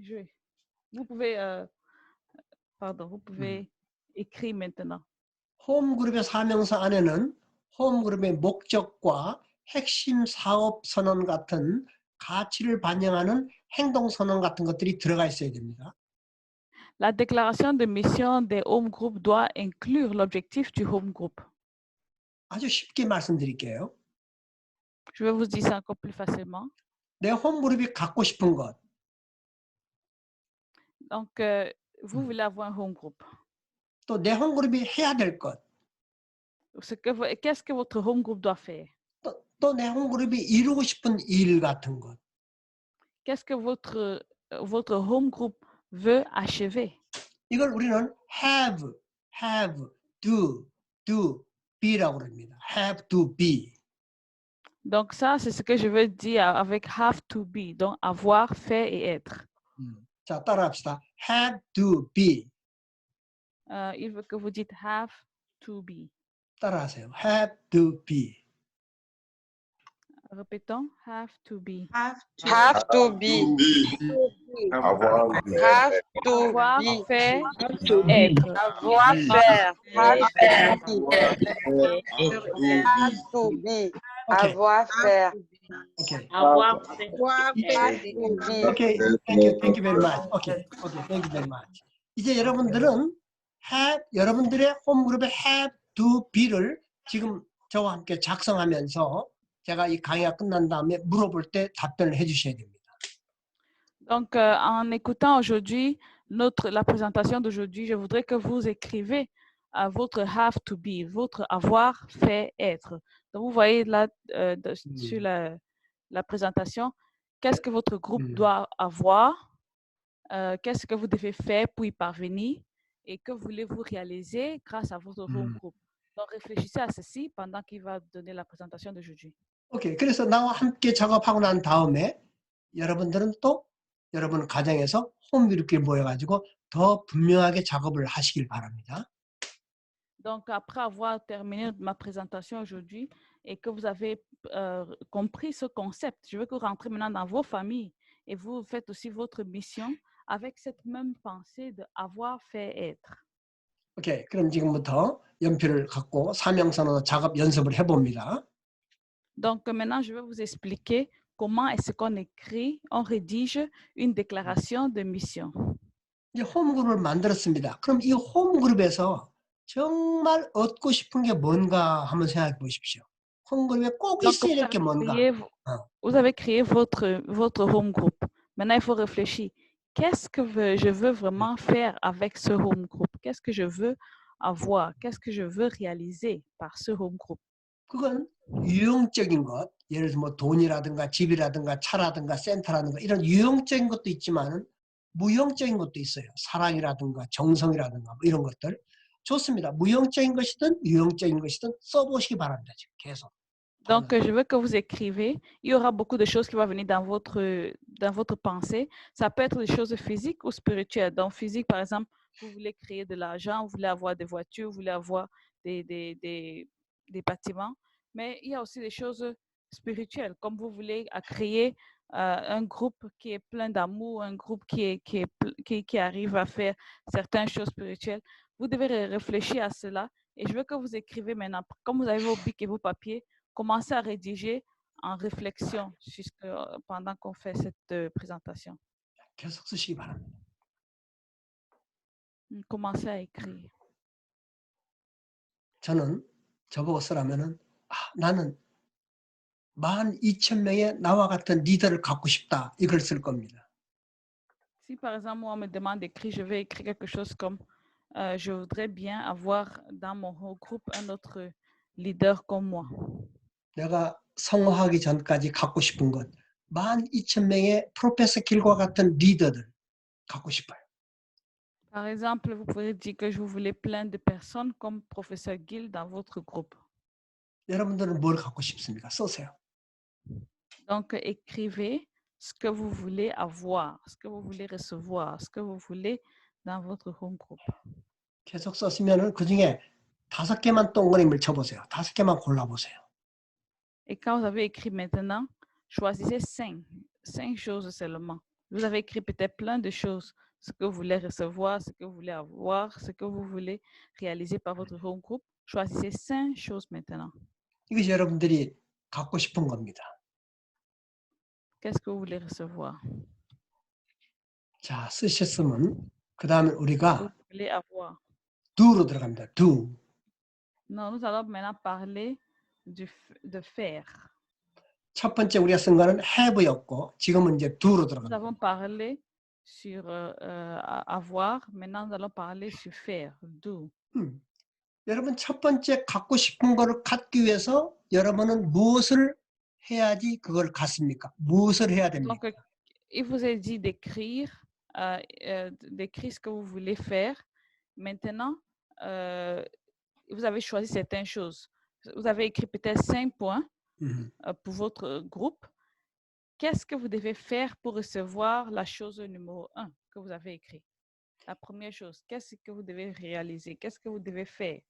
écrire maintenant. 홈그룹의 사명서 안에는 홈그룹의 목적과 핵심 사업 선언 같은 가치를 반영하는 행동 선언 같은 것들이 들어가 있어야 됩니다. La déclaration de mission des home group doit inclure l'objectif du home group. 아주 쉽게 말씀드릴게요. Je vais vous dire ça encore plus facilement. 내 홈그룹이 갖고 싶은 것, Donc, vous voulez avoir un home group. 또 내 홈그룹이 해야 될 것, Qu'est-ce que votre home group doit faire? 또 내 홈그룹이 이루고 싶은 일 같은 것. Qu'est-ce que votre home group veut achever? 이걸 우리는 have, do, be라고 합니다. have, do, be. Donc, ça, c'est ce que je veux dire avec have to be. Donc, avoir, faire et être. 자, 따라합시다. have, do, be. Il veut que vous dites have to be. 따라하세요. have, do, be. Répétons, have to be. Have to. Have to be. Avoir. Have to Avoir, be. faire, être. Avoir faire. Have to be. Okay. Avoir faire. Okay. Avoir Have to be. Okay. Thank you very much. Okay. Thank you very much. 이제 여러분들은 여러분들의 홈그룹의 have, do, be를 지금 저와 함께 작성하면서 제가 이 강의가 끝난 다음에 물어볼 때 답변을 해주셔야 됩니다. Donc, en écoutant aujourd'hui la présentation d'aujourd'hui, je voudrais que vous écrivez votre have to be, votre avoir, faire, être. Donc, vous voyez là sur la présentation, qu'est-ce que votre groupe doit avoir, qu'est-ce que vous devez faire pour y parvenir et que voulez-vous réaliser grâce à votre home group. Donc, réfléchissez à ceci pendant qu'il va donner la présentation d'aujourd'hui. 오케이. 그래서 나와 함께 작업하고 난 다음에 여러분들은 또 여러분 가정에서 홈그룹끼리 모여가지고 더 분명하게 작업을 하시길 바랍니다. Donc, après avoir terminé ma présentation aujourd'hui et que vous avez compris ce concept, je veux que vous rentrez maintenant dans vos familles et vous faites aussi votre mission avec cette même pensée de avoir fait être. 오케이, 그럼 지금부터 연필을 갖고 사명선언 작업 연습을 해봅니다. Donc, maintenant, je vais vous expliquer comment est-ce qu'on écrit, on rédige une déclaration de mission. 이제 홈그룹을 만들었습니다. 그럼 이 홈그룹에서 정말 얻고 싶은 게 뭔가 한번 생각해 보십시오. 홈그룹에 꼭 Donc, 있어야 될 게 뭔가. vous avez créé votre home group. Maintenant, il faut réfléchir. Qu'est-ce que je veux vraiment faire avec ce home group? Qu'est-ce que je veux avoir? Qu'est-ce que je veux réaliser par ce home group? 그건 유형적인 것, 예를 들어 뭐 돈이라든가 집이라든가 차라든가 센터라든가 이런 유형적인 것도 있지만은 무형적인 것도 있어요. 사랑이라든가 정성이라든가 뭐 이런 것들. 좋습니다. 무형적인 것이든 유형적인 것이든 써보시기 바랍니다. 지금 계속. Donc, je veux que vous écrivez. Il y aura beaucoup de choses qui vont venir dans votre pensée. Ça peut être des choses physiques ou spirituelles. Donc, physique, par exemple, vous voulez créer de l'argent, vous voulez avoir des voitures, vous voulez avoir des bâtiments. Mais il y a aussi des choses spirituelles, comme vous voulez créer un groupe qui est plein d'amour, un groupe qui arrive à faire certaines choses spirituelles. Vous devez réfléchir à cela. Et je veux que vous écrivez maintenant, comme vous avez vos bics et vos papiers, commencez à rédiger en réflexion pendant qu'on fait cette présentation. 계속 쓰시기 바랍니다. Commencez à écrire. 저는 저보고 쓰라면은 나는 12,000명의 나와 같은 리더를 갖고 싶다. 이걸 쓸 겁니다. Si par exemple, moi, on me demande d'écrire, je vais écrire quelque chose comme je voudrais bien avoir dans mon groupe un autre leader comme moi. 내가 성화하기 전까지 갖고 싶은 것 12,000명의 프로페서 길과 같은 리더들 갖고 싶어요. Par exemple, vous pouvez dire que vous voulez plein de personnes comme professeur Gill dans votre groupe. 여러분들은 뭘 갖고 싶습니까? 써세요. Donc, écrivez ce que vous voulez avoir, ce que vous voulez recevoir, ce que vous voulez dans votre home group. 계속 썼으면은 그 중에 5개만 동그라미를 쳐보세요. 5개만 골라보세요. Et quand vous avez écrit maintenant, choisissez 5 choses seulement. Vous avez écrit peut-être plein de choses, ce que vous voulez recevoir, ce que vous voulez avoir, ce que vous voulez réaliser par votre home group. Choisissez 5 choses maintenant. 이것이 여러분들이 갖고 싶은 겁니다. Qu'est-ce que vous voulez recevoir? 자, 쓰셨으면 그 다음에 Vous 우리가 voulez avoir. do로 들어갑니다. do. Non, nous allons maintenant parler de faire. 첫 번째 우리가 쓴 거는 have였고 지금은 이제 do로 Nous 들어갑니다. avons parlé sur avoir, maintenant nous allons parler sur faire, do. 여러분 첫 번째 갖고 싶은 거를 갖기 위해서 여러분은 무엇을 해야지 그걸 갖습니까? 무엇을 해야 됩니까? Donc, il vous est dit d'écrire ce que vous voulez faire. Maintenant, vous avez choisi certaines choses. Vous avez écrit peut-être 5 points pour votre groupe. Qu'est-ce que vous devez faire pour recevoir la chose numéro 1 que vous avez écrit? La première chose, qu'est-ce que vous devez réaliser? Qu'est-ce que vous devez faire?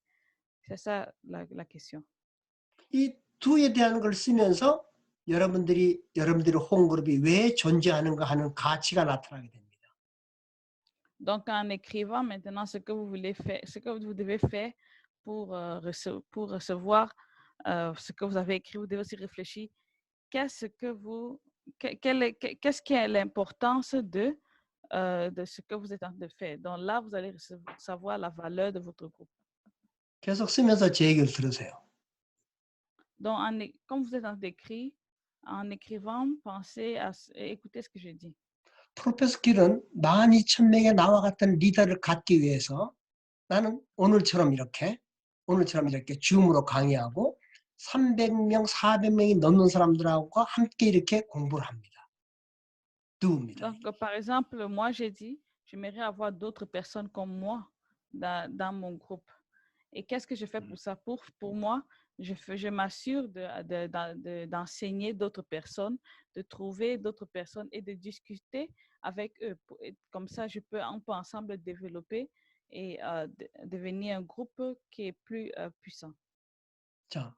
C'est ça la question. 이 do에 대한 걸 쓰면서 여러분들의 홈그룹이 왜 존재하는가 하는 가치가 나타나게 됩니다. Donc, en écrivant maintenant ce que vous voulez faire, ce que vous devez faire pour recevoir ce que vous avez écrit, vous devez aussi réfléchir. Qu'est-ce qui est l'importance de ce que vous êtes en train de faire? Donc là, vous allez savoir la valeur de votre groupe. 계속 쓰면서 제 얘기를 들으세요. Donc, comme vous êtes en train d'écrire, en écrivant, pensez à écouter ce que je dis. 프로페서 길은 12,000명의 나와 같은 리더를 갖기 위해서 나는 오늘처럼 이렇게 줌으로 강의하고 300명, 400명이 넘는 사람들하고 함께 이렇게 공부를 합니다. do입니다. Donc, par exemple, moi, j'ai dit, j'aimerais avoir d'autres personnes comme moi dans mon groupe. Et qu'est-ce que je fais pour ça? Pour moi, je m'assure d'enseigner d'autres personnes, de trouver d'autres personnes et de discuter avec eux. Comme ça, on peut ensemble développer et devenir un groupe qui est plus puissant. 자,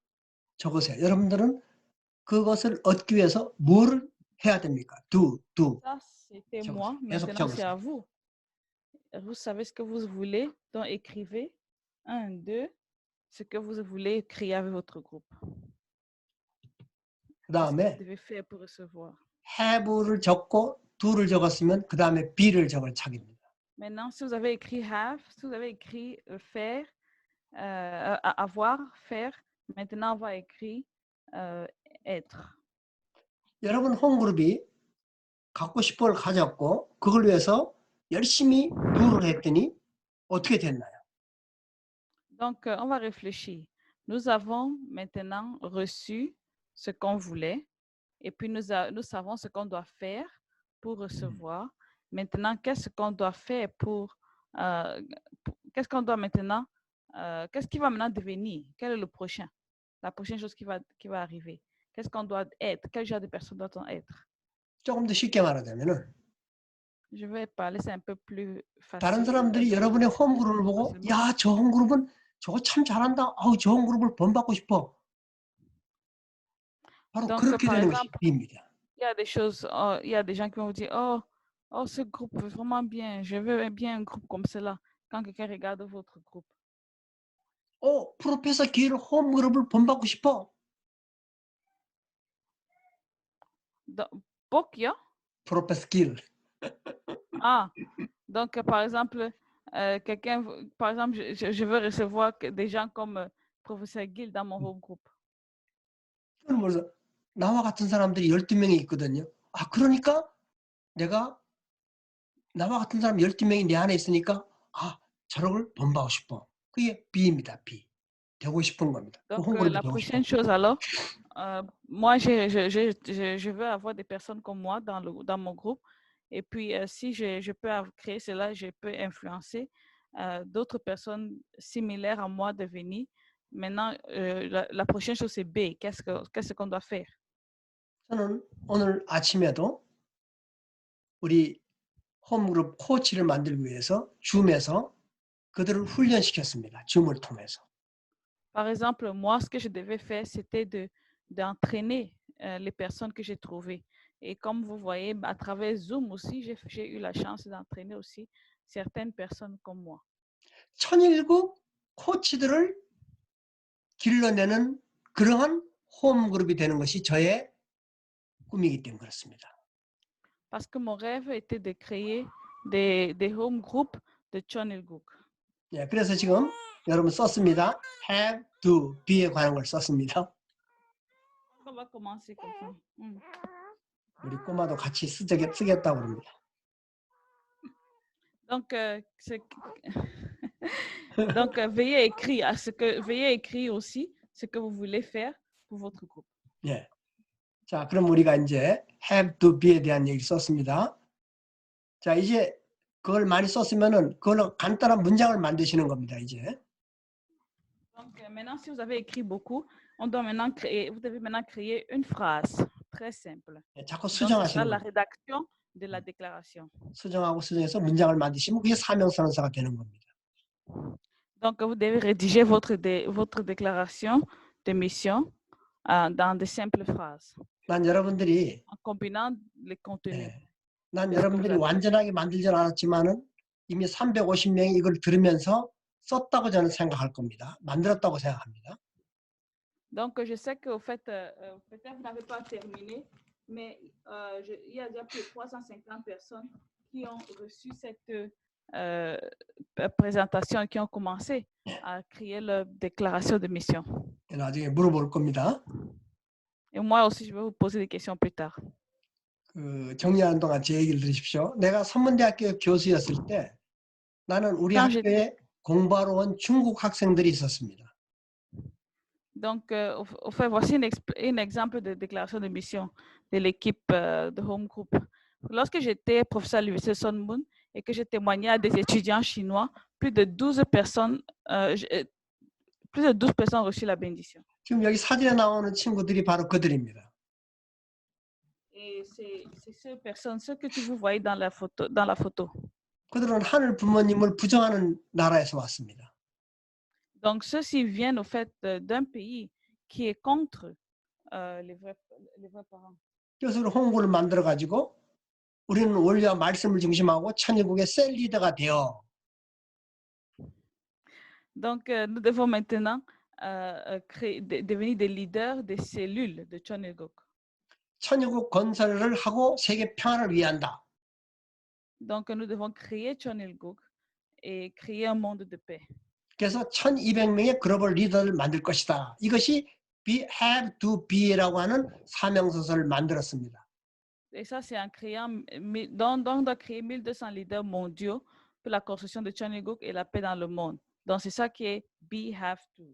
적으세요. 여러분들은 그것을 얻기 위해서 뭘 해야 됩니까? do. Ça, c'était 적으세요. moi. 계속 Maintenant, c'est 적으세요. à vous. Vous savez ce que vous voulez, donc écrivez 1, 2, ce que vous voulez créer avec votre groupe. 그 Qu'est-ce que vous 다음에 devez faire pour recevoir? have를 적고 do를 적었으면 그 다음에 be를 적을 차기입니다. Maintenant, si vous avez écrit have, si vous avez écrit faire, avoir, faire, maintenant on va écrire être. 여러분 홈그룹이 갖고 싶은 걸 가졌고 그걸 위해서 열심히 do를 했더니 어떻게 됐나요? Donc, on va réfléchir. Nous avons maintenant reçu ce qu'on voulait et puis nous savons ce qu'on doit faire pour recevoir. Maintenant, qu'est-ce qu'on doit faire qu'est-ce qu'on doit maintenant, qu'est-ce qui va maintenant devenir? Quel est le prochain? La prochaine chose qui va arriver? Qu'est-ce qu'on doit être? Quel genre de personne doit-on être? 조금 더 쉽게 말하자면은 Je vais parler, c'est un peu plus 다른 facile. 사람들이 여러분의 홈그룹을 보고 야, 저 홈그룹은 저거 참 잘한다. 아우, 저 홈그룹을 본받고 싶어. 바로 Donc, 그렇게 par 되는 것이 exemple, B입니다. il y a des choses, il y a des gens qui vont vous dire, oh, ce groupe est vraiment bien, je veux bien un groupe comme cela. Quand quelqu'un regarde votre groupe. 프로페서 길 홈그룹을 본받고 싶어. Pokya? 프로페서 길. Ah, donc par exemple, par exemple, je veux recevoir des gens comme professeur Gill dans mon home group. 그래서 나와 같은 사람들이 12명이 있거든요. 아, 그러니까 내가 나와 같은 사람 12명이 내 안에 있으니까 아, 저를 본받고 싶어. 그게 B입니다. B. 되고 싶은 겁니다. 그 Donc 홈그룹이 la 되고 싶어. prochaine chose alors, moi je veux avoir des personnes comme moi dans mon groupe. Et puis si je peux créer cela, je peux influencer d'autres personnes similaires à moi de venir. Maintenant, la prochaine chose c'est B. Qu'est-ce qu'on doit faire? 저는 오늘 아침에도 우리 홈그룹 코치를 만들기 위해서 줌에서 그들을 훈련시켰습니다. 줌을 통해서. Par exemple, moi, ce que je devais faire, c'était d'entraîner les personnes que j'ai trouvées. Et comme vous voyez, à travers Zoom aussi, j'ai eu la chance d'entraîner aussi certaines personnes comme moi. 천일국 코치들을 길러내는 그러한 홈그룹이 되는 것이 저의 꿈이기 때문에 그렇습니다. Parce que mon rêve était de créer des home groups de Chonilguk. 예, 그래서 지금 여러분 썼습니다. have, do, be에 관한 걸 썼습니다. On va commencer comme ça. 우리 꼬마도 같이 쓰겠다고 합니다. Donc, donc veuillez écrire aussi ce que vous voulez faire pour votre groupe. 예. 자, 그럼 우리가 이제 have, do, be에 대한 얘기를 썼습니다. 자, 이제 그걸 많이 썼으면은 그걸로 간단한 문장을 만드시는 겁니다, 이제. Donc, maintenant, si vous avez écrit beaucoup, vous devez maintenant créer une phrase très simple. 예, 자꾸 Donc, ce sera 수정하시는 la 겁니다. rédaction de la déclaration. 수정하고 수정해서 문장을 만드시면 그게 사명선언서가 되는 겁니다. Donc, vous devez rédiger votre déclaration de mission dans de simples phrases, 난 여러분들이 en combinant les contenus. 예, 난 여러분들이 완전하게 만들지 않았지만은 이미 350명이 이걸 들으면서 썼다고 저는 생각할 겁니다. 만들었다고 생각합니다. Donc, je sais qu'au fait, peut-être vous n'avez pas terminé, mais il y a déjà plus de 350 personnes qui ont reçu cette présentation et qui ont commencé à créer leur déclaration de mission. 나중에 물어볼 겁니다. Et moi aussi, je vais vous poser des questions plus tard. 그 정리하는 동안 제 얘기를 들으십시오. 내가 선문대학교 교수였을 때 나는 우리 학교에 공부하러 온 중국 학생들이 있었습니다. Donc, au fait, voici un exemple de déclaration de mission de l'équipe de Home Group. Lorsque j'étais professeur à l'université Sun Moon et que j'ai témoigné à des étudiants chinois, plus de 12 personnes ont reçu la bénédiction. 지금 여기 사진에 나오는 친구들이 바로 그들입니다. Et c'est ces personnes, ceux que vous voyez dans la photo. 그들은 하늘 부모님을 부정하는 나라에서 왔습니다. Donc, ceux-ci viennent au fait d'un pays qui est contre les vrais parents. 그래서 우리 홍보를 만들어 가지고 우리는 원리와 말씀을 중심하고 천일국의 셀 리더가 되어 Donc, nous devons maintenant devenir des leaders des cellules de Chonilguk. 천일국 건설을 하고 세계 평화를 위한다. Donc, nous devons créer Chonilguk et créer un monde de paix. 그래서 1200명의 글로벌 리더를 만들 것이다. 이것이 have to be라고 하는 사명서를 만들었습니다. Et ça, c'est en créant, donc on doit créer 1200 leaders mondiaux pour la construction de Chonilguk et la paix dans le monde. Donc, c'est ça qui est be, have to.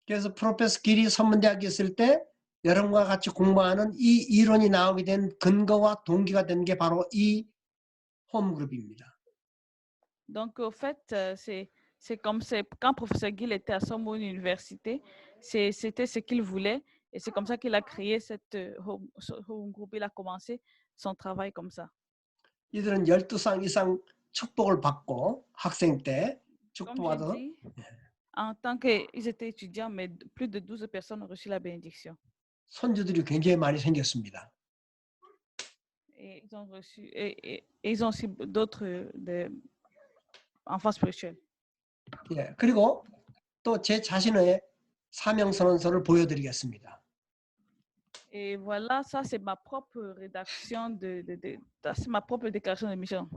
그래서 프로페서 길이 선문대학에 있을 때 여러분과 같이 공부하는 이 이론이 나오게 된 근거와 동기가 된 게 바로 이 홈그룹입니다. Donc, au fait, c'est comme quand professeur Gill était à Sorbonne Université, c'était ce qu'il voulait et c'est comme ça qu'il a créé cette home group. Il a commencé son travail comme ça. 이들은 12상 이상 축복을 받고 학생 때 Comme 축복받아서 j'ai dit, en tant qu'ils étaient étudiants, mais plus de 12 personnes ont reçu la bénédiction. 손주들이 굉장히 많이 생겼습니다. Et ils ont reçu, et ils ont aussi d'autres enfants spirituels. 예, 그리고 또 제 자신의 사명선언서를 보여드리겠습니다. Et voilà, ça c'est ma propre rédaction c'est ma propre déclaration de mission.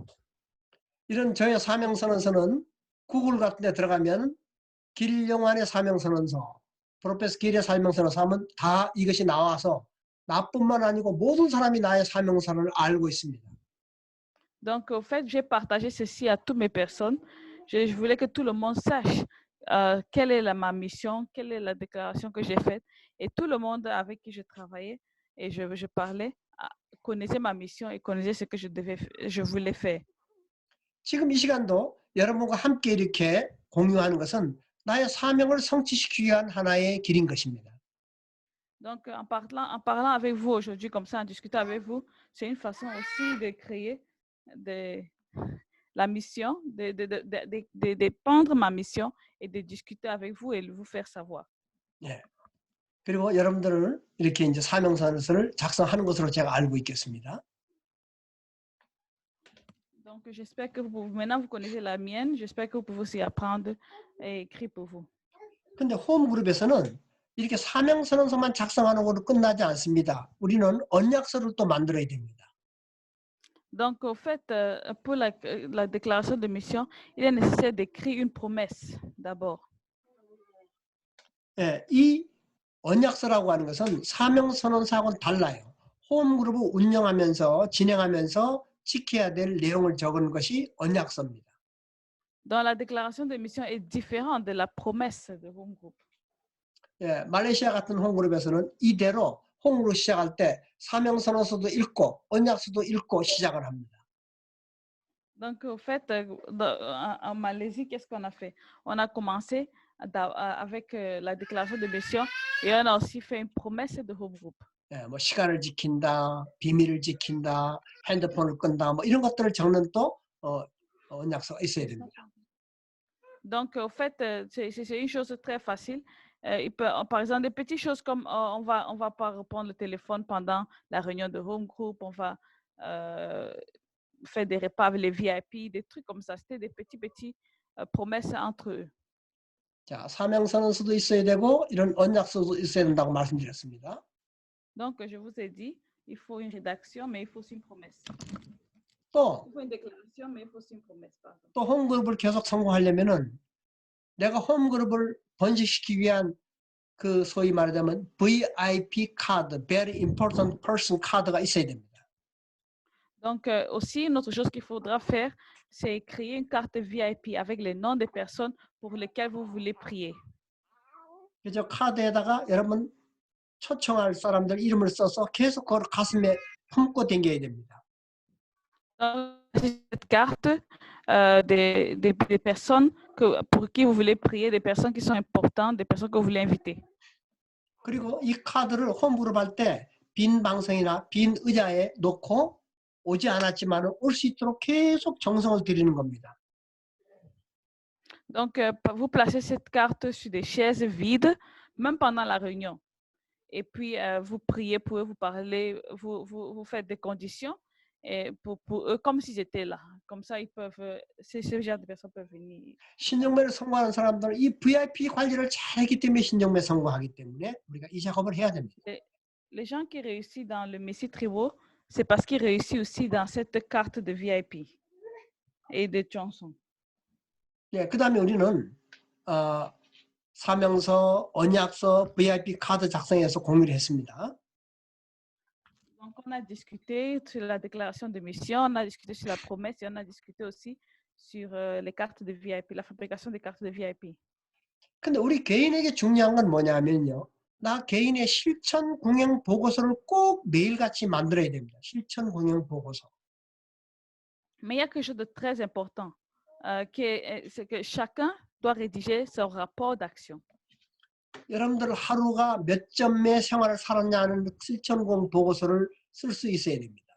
이런 저의 사명선언서는 구글 같은 데 들어가면 길용환의 사명선언서, 프로페서 길의 사명선언서 하면 다 이것이 나와서 나뿐만 아니고 모든 사람이 나의 사명선언을 알고 있습니다. Donc, au fait, j'ai partagé ceci à toutes mes personnes. Je voulais que tout le monde sache quelle est ma mission, quelle est la déclaration que j'ai faite. Et tout le monde avec qui je travaillais et je parlais connaissait ma mission et connaissait ce que je voulais faire. 지금 이 시간도 여러분과 함께 이렇게 공유하는 것은 나의 사명을 성취시키기 위한 하나의 길인 것입니다. Donc, en parlant avec vous aujourd'hui, comme ça, en discutant avec vous, c'est une façon aussi de créer la mission, de prendre ma mission et de discuter avec vous et vous faire savoir. 예. 그리고 여러분들은 이렇게 이제 사명선언서를 작성하는 것으로 제가 알고 있겠습니다. Donc, j'espère que maintenant vous connaissez la mienne. J'espère que vous pouvez aussi apprendre et écrire pour vous. 근데 홈그룹에서는 이렇게 사명선언서만 작성하는 것으로 끝나지 않습니다. 우리는 언약서를 또 만들어야 됩니다. Donc, au fait, pour la déclaration de mission, il est nécessaire d'écrire une promesse d'abord. 예, 이 언약서라고 하는 것은 사명선언서하고는 달라요. 홈그룹을 운영하면서 진행하면서 지켜야 될 내용을 적은 것이 언약서입니다. Donc, la déclaration de mission est différente de la promesse de home group. 예, 말레이시아 같은 홈그룹에서는 이대로 홈그룹 시작할 때 사명선언서도 읽고 언약서도 읽고 시작을 합니다. Donc, au fait, en Malaisie, qu'est-ce qu'on a fait? On a commencé avec la déclaration de mission et on a aussi fait une promesse de home group. 예, 뭐 시간을 지킨다, 비밀을 지킨다, 핸드폰을 끈다, 뭐 이런 것들을 적는 또 언약서가 있어야 됩니다. Donc, au fait, c'est une chose très facile. Par exemple, des petites choses comme on va pas reprendre le téléphone pendant la réunion de home group, on va faire des repas avec les VIP, des trucs comme ça. C'était des petites promesses entre eux. 자, 사명선언서도 있어야 되고 이런 언약서도 있어야 된다고 말씀드렸습니다. Donc, je vous ai dit, il faut une rédaction, mais il faut aussi une promesse. 또 Il faut une déclaration, mais il faut aussi une promesse. Pardon. 또 홈그룹을 계속 성공하려면은 내가 홈그룹을 번식시키기 위한 그 소위 말하자면 VIP 카드, Very Important Person 카드가 있어야 됩니다. Donc, aussi, une autre chose qu'il faudra faire, c'est créer une carte VIP avec les noms des personnes pour lesquelles vous voulez prier. 그래서 카드에다가 여러분 초청할 사람들 이름을 써서 계속 그걸 가슴에 품고 다녀야 됩니다. Dans cette carte, des personnes pour qui vous voulez prier, des personnes qui sont importantes, des personnes que vous voulez inviter. 그리고 이 카드를 홈그룹 할 때 빈 방석이나 빈 의자에 놓고 오지 않았지만 올 수 있도록 계속 정성을 들이는 겁니다. Donc, vous placez cette carte sur des chaises vides, même pendant la réunion. Et puis, vous priez pour eux, vous parlez, vous faites des conditions et pour eux, comme s'ils étaient là. Comme ça, ils peuvent, ce genre de personnes peuvent venir. 신정매를 성공하는 사람들은 이 VIP 관리를 잘했기 때문에 신정매 성공하기 때문에 우리가 이 작업을 해야 됩니다. Les gens qui réussissent dans le Messie Tribo, c'est parce qu'ils réussissent aussi dans cette carte de VIP et de chansons. 예, 그 다음에 우리는 사명서, 언약서, VIP 카드 작성해서 공유를 했습니다. Donc, on a discuté sur la déclaration de mission, on a discuté sur la promesse et on a discuté aussi sur les cartes de VIP, la fabrication des cartes de VIP. 근데 우리 개인에게 중요한 건 뭐냐면요. 나 개인의 실천 공연 보고서를 꼭 매일같이 만들어야 됩니다. 실천 공연 보고서. Mais il y a quelque chose de très important, c'est que chacun doit rédiger son rapport d'action. 여러분들 하루가 몇 점의 생활을 살았냐는 실천 공연 보고서를 쓸 수 있어야 됩니다.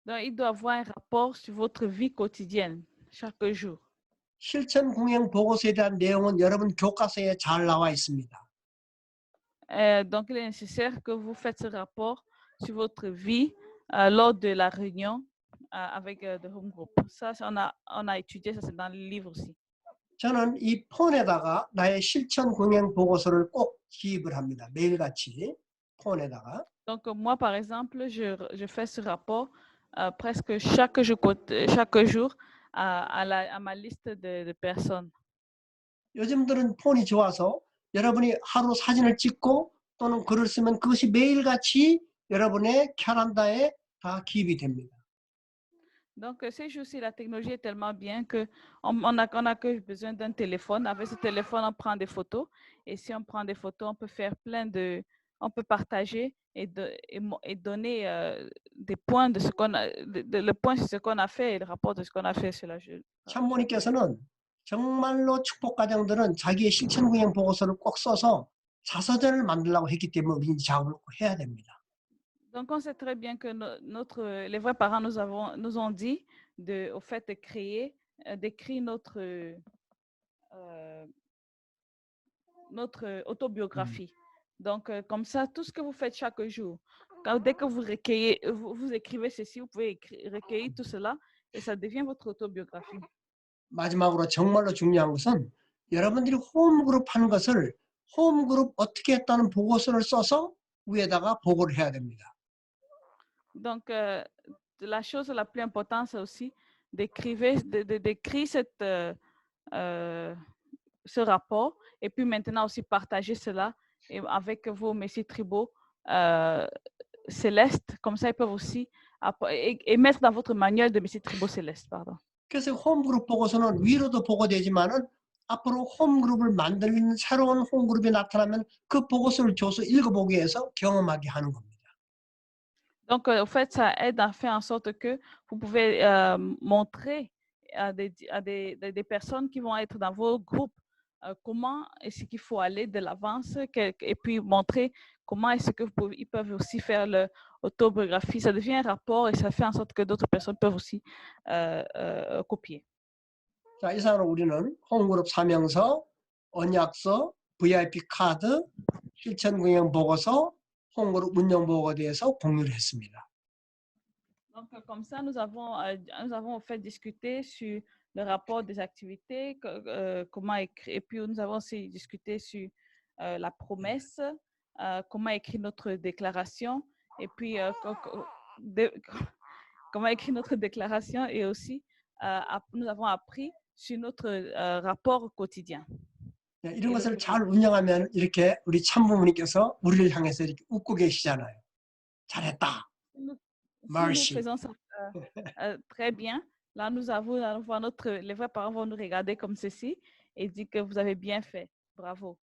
Donc, il doit avoir un rapport sur votre vie quotidienne, chaque jour. 실천 공연 보고서에 대한 내용은 여러분 교과서에 잘 나와 있습니다. Donc, il est nécessaire que vous faites ce rapport sur votre vie lors de la réunion avec The Home Group. Ça, on a étudié, ça c'est dans le livre aussi. 저는 이 폰에다가 나의 실천 공연 보고서를 꼭 기입을 합니다. 매일같이 폰에다가. Donc, moi, par exemple, je fais ce rapport presque chaque jour à ma liste de personnes. 요즘들은 폰이 좋아서 여러분이 하루 사진을 찍고 또는 글을 쓰면 그것이 매일같이 여러분의 캘린더에 다 기입이 됩니다. Donc, ces jours-ci, la technologie est tellement bien qu'on a que besoin d'un téléphone. Avec ce téléphone, on prend des photos. Et si on prend des photos, on peut faire on peut partager et donner des points de ce qu'on a, le point sur ce qu'on a fait et le rapport de ce qu'on a fait sur la journée. 참모님께서는 정말로 축복 가정들은 자기의 실천 공연 보고서를 꼭 써서 자서전을 만들려고 했기 때문에 우리는 이 작업을 꼭 해야 됩니다. Donc, on sait très bien que les vrais parents nous ont dit au fait de d'écrire notre autobiographie. Donc, comme ça, tout ce que vous faites chaque jour, dès que vous vous écrivez ceci, vous pouvez recueillir tout cela et ça devient votre autobiographie. 마지막으로 정말로 중요한 것은 여러분들이 홈그룹 하는 것을 홈그룹 어떻게 했다는 보고서를 써서 위에다가 보고를 해야 됩니다. Donc, la chose la plus importante, c'est aussi d'écrire ce rapport et puis maintenant aussi partager cela avec vos messieurs tribaux célestes. Comme ça, ils peuvent aussi et mettre dans votre manuel de messieurs tribaux célestes. Pardon. 그래서 홈그룹 보고서는 위로도 보고되지만은 앞으로 홈그룹을 만드는 새로운 홈그룹이 나타나면 그 보고서를 줘서 읽어보게 해서 경험하게 하는 겁니다. Donc, au fait, ça aide à faire en sorte que vous pouvez montrer à des personnes qui vont être dans vos groupes comment est-ce qu'il faut aller de l'avance et puis montrer comment est-ce que ils peuvent aussi faire l'autobiographie. Ça devient un rapport et ça fait en sorte que d'autres personnes peuvent aussi copier. 자, 이상으로 우리는 홈그룹 사명서, 언약서, VIP 카드, 실천 공연 보고서, 홈그룹 운영 보고에 대해서 공유를 했습니다. Donc, comme ça, nous avons fait discuter sur le rapport des activités, comment écrire, et puis nous avons aussi discuté sur la promesse, comment écrire notre déclaration, et puis comment écrire notre déclaration, et aussi nous avons appris sur notre rapport quotidien. 네, 이런 것을 잘 운영하면 이렇게 우리 참부모님께서 우리를 향해서 이렇게 웃고 계시잖아요. 잘했다. Si nous Merci. faisons ça très bien, là, nous allons voir les vrais parents vont nous regarder comme ceci et dire que vous avez bien fait. Bravo.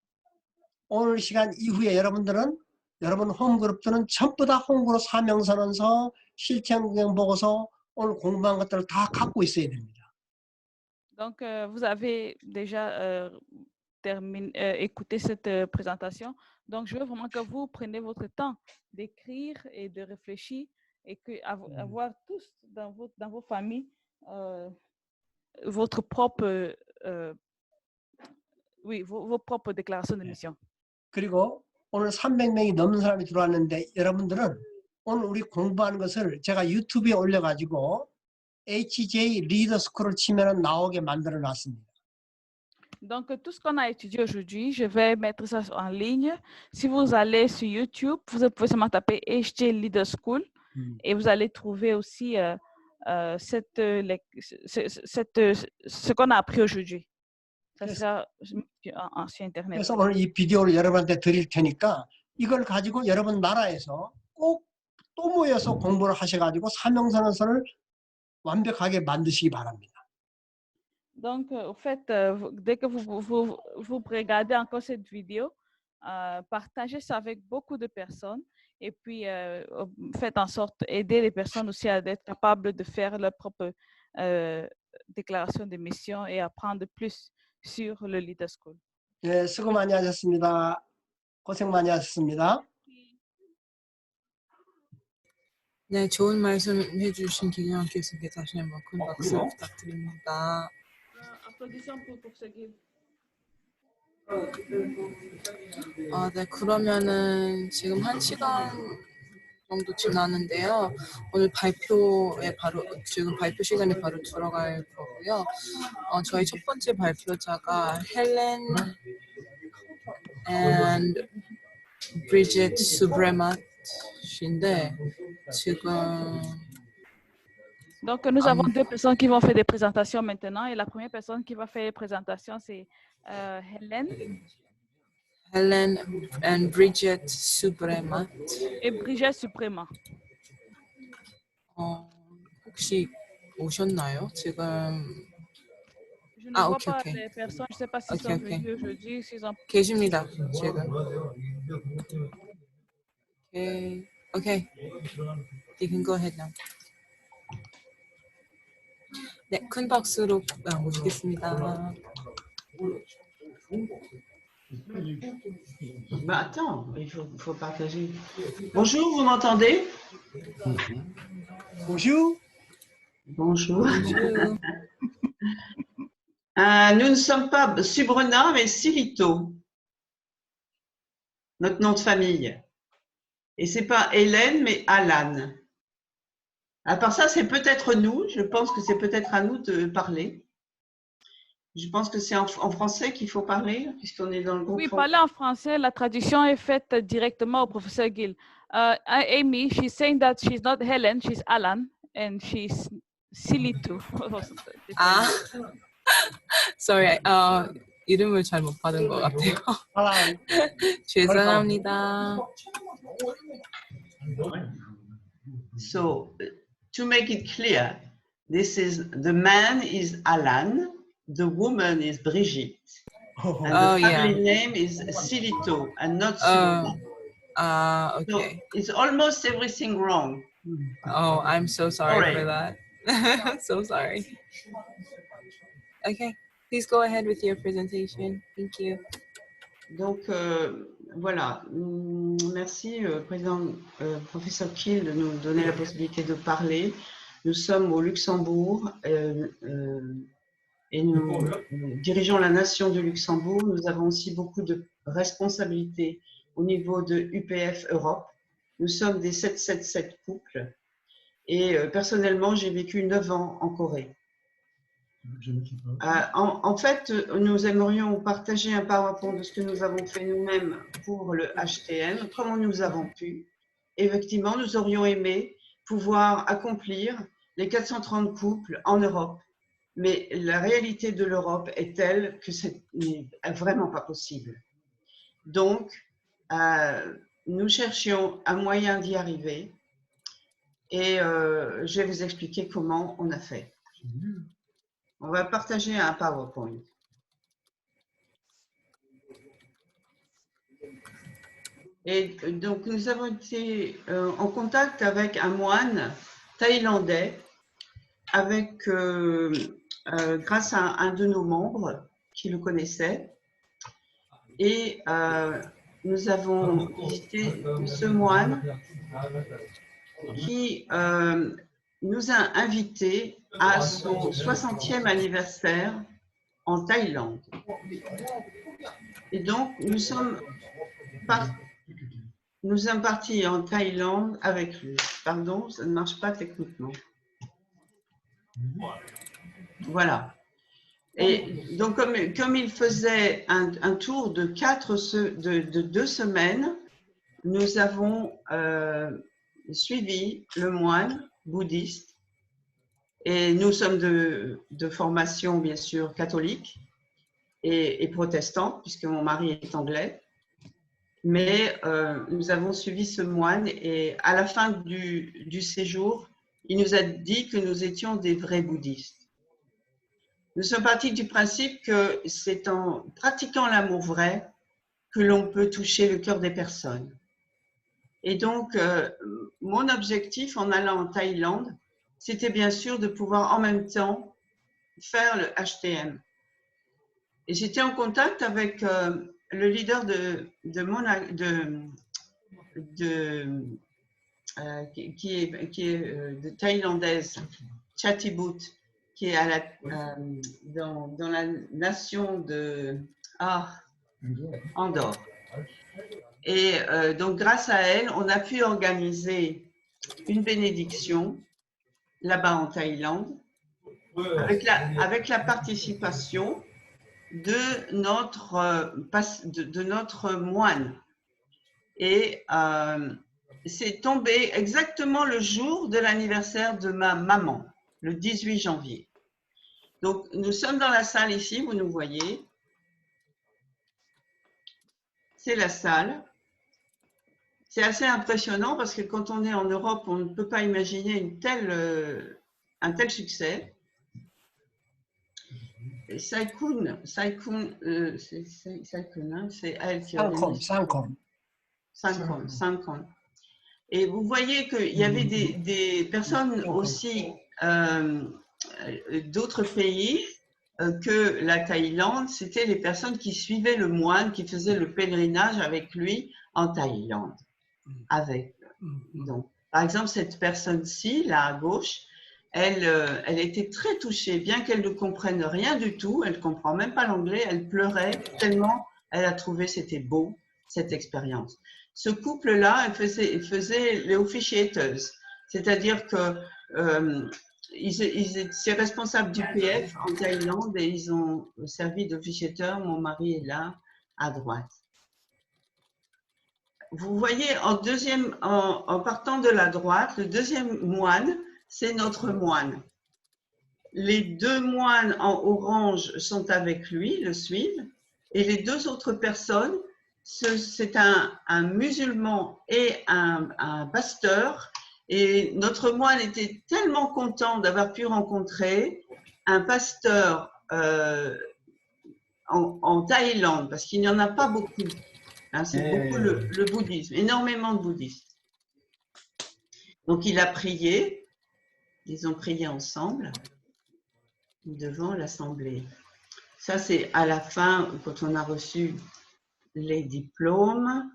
오늘 시간 이후에 여러분들은 여러분 홈그룹들은 전부 다 홈그룹 사명선언서, 실천 공연 보고서 오늘 공부한 것들을 다 갖고 있어야 됩니다. Donc, vous avez déjà écouter cette présentation. Donc, je veux vraiment que vous preniez votre temps d'écrire et de réfléchir et avoir tous dans vos familles votre propre, vos propres déclarations de mission. 그리고 오늘 300명이 넘는 사람이 들어왔는데 여러분들은 오늘 우리 공부하는 것을 제가 유튜브에 올려가지고 HJ 리더 스쿨을 치면 나오게 만들어 놨습니다. Donc, tout ce qu'on a étudié aujourd'hui, je vais mettre ça en ligne. Si vous allez sur YouTube, vous pouvez seulement taper HJ Leader School et vous allez trouver aussi ce qu'on a appris aujourd'hui. Ça sera sur Internet. 그래서 오늘 이 비디오를 여러분한테 드릴 테니까 이걸 가지고 여러분 나라에서 꼭 또 모여서 공부를 하셔가지고 사명선언서를 완벽하게 만드시기 바랍니다. Donc, au fait, dès que vous regardez encore cette vidéo, partagez ça avec beaucoup de personnes et puis faites en sorte d'aider les personnes aussi à être capables de faire leur propre déclaration de mission et apprendre plus sur le Leader School. 네, 수고 많이 하셨습니다. 고생 많이 하셨습니다. 네, 좋은 말씀 해주신 김영환 교수님께 다시 한번 큰 박수 부탁드립니다. 네, 그러면은 지금 1시간 정도 지났는데요. 오늘 지금 발표 시간에 바로 들어갈 거고요. 저희 첫 번째 발표자가 헬렌 and Bridget Subramat인데 지금 Donc, nous avons deux personnes qui vont faire des présentations maintenant. Et la première personne qui va faire les présentations, c'est Hélène. Helen and Bridget Subramat. Et Bridget Subramat. 혹시 오셨나요? 지금 Je ne vois pas les personnes. Je ne sais pas s'ils sont venus aujourd'hui. 계십니다. 지금. Okay. You can go ahead now. 네, 큰 박수로 모시겠습니다. Bah attends, il faut partager. Bonjour, vous m'entendez? Bonjour. Bonjour. Nous ne sommes pas Subrena, mais Silito. Notre nom de famille. Et c'est pas Hélène, mais Alan. À part ça, c'est peut-être nous. Je pense que c'est peut-être à nous de parler. Je pense que c'est en français qu'il faut parler, puisqu'on est dans le groupe. Oui, parler en français. La traduction est faite directement au professeur Gill. Amy, she's saying that she's not Helen, she's Alan, and she's Silito. Sorry, 이름을 잘못 받은 것 같아요. 죄송합니다. So, to make it clear, the man is Alan, the woman is Brigitte, and the family name is Silito and not Subrena. Okay. So it's almost everything wrong. Oh, I'm so sorry for that. So sorry. Okay, please go ahead with your presentation. Thank you. Donc, voilà. Merci, professeur Kiel, de nous donner la possibilité de parler. Nous sommes au Luxembourg et nous dirigeons la nation du Luxembourg. Nous avons aussi beaucoup de responsabilités au niveau de UPF Europe. Nous sommes des 777 couples et personnellement, j'ai vécu 9 ans en Corée. En fait, nous aimerions partager un PowerPoint de ce que nous avons fait nous-mêmes pour le HTM, comment nous avons pu. Effectivement, nous aurions aimé pouvoir accomplir les 430 couples en Europe. Mais la réalité de l'Europe est telle que ce n'est vraiment pas possible. Donc, nous cherchions un moyen d'y arriver et je vais vous expliquer comment on a fait. On va partager un PowerPoint. Et donc, nous avons été en contact avec un moine thaïlandais, grâce à un de nos membres qui le connaissait. Et nous avons visité ce moine qui nous a invités à son 60e anniversaire en Thaïlande. Et donc, nous sommes partis en Thaïlande avec lui. Pardon, ça ne marche pas techniquement. Voilà. Et donc, comme il faisait un tour de 2 semaines, nous avons suivi le moine bouddhiste. Et nous sommes de formation, bien sûr, catholique et protestante, puisque mon mari est anglais. Mais nous avons suivi ce moine et à la fin du séjour, il nous a dit que nous étions des vrais bouddhistes. Nous sommes partis du principe que c'est en pratiquant l'amour vrai que l'on peut toucher le cœur des personnes. Et donc, mon objectif en allant en Thaïlande, c'était bien sûr de pouvoir en même temps faire le HTM. Et j'étais en contact avec le leader qui est thaïlandaise, Chatibut, qui est dans la nation de Andorre. Et donc, grâce à elle, on a pu organiser une bénédiction là-bas en Thaïlande avec la participation de notre moine. Et c'est tombé exactement le jour de l'anniversaire de ma maman, le 18 janvier. Donc, nous sommes dans la salle ici, vous nous voyez. C'est la salle. C'est assez impressionnant parce que quand on est en Europe, on ne peut pas imaginer un tel succès. Saikun, c'est elle qui organise. 5 ans. Et vous voyez qu'il y avait des personnes aussi d'autres pays que la Thaïlande. C'était les personnes qui suivaient le moine, qui faisaient le pèlerinage avec lui en Thaïlande. Donc, par exemple, cette personne-ci, là à gauche, elle était très touchée, bien qu'elle ne comprenne rien du tout, elle ne comprend même pas l'anglais, elle pleurait tellement elle a trouvé c'était beau, cette expérience. Ce couple-là, il faisait les officiators, c'est-à-dire que ils étaient responsables du PF en Thaïlande et ils ont servi d'officiateur. Mon mari est là, à droite. Vous voyez, en partant de la droite, le deuxième moine, c'est notre moine. Les 2 moines en orange sont avec lui, le suivent, et les 2 autres personnes, c'est un musulman et un pasteur. Et notre moine était tellement content d'avoir pu rencontrer un pasteur en Thaïlande, parce qu'il n'y en a pas beaucoup. Hein, c'est beaucoup le bouddhisme, énormément de bouddhistes. Donc il a prié, ils ont prié ensemble devant l'assemblée. Ça, c'est à la fin, quand on a reçu les diplômes.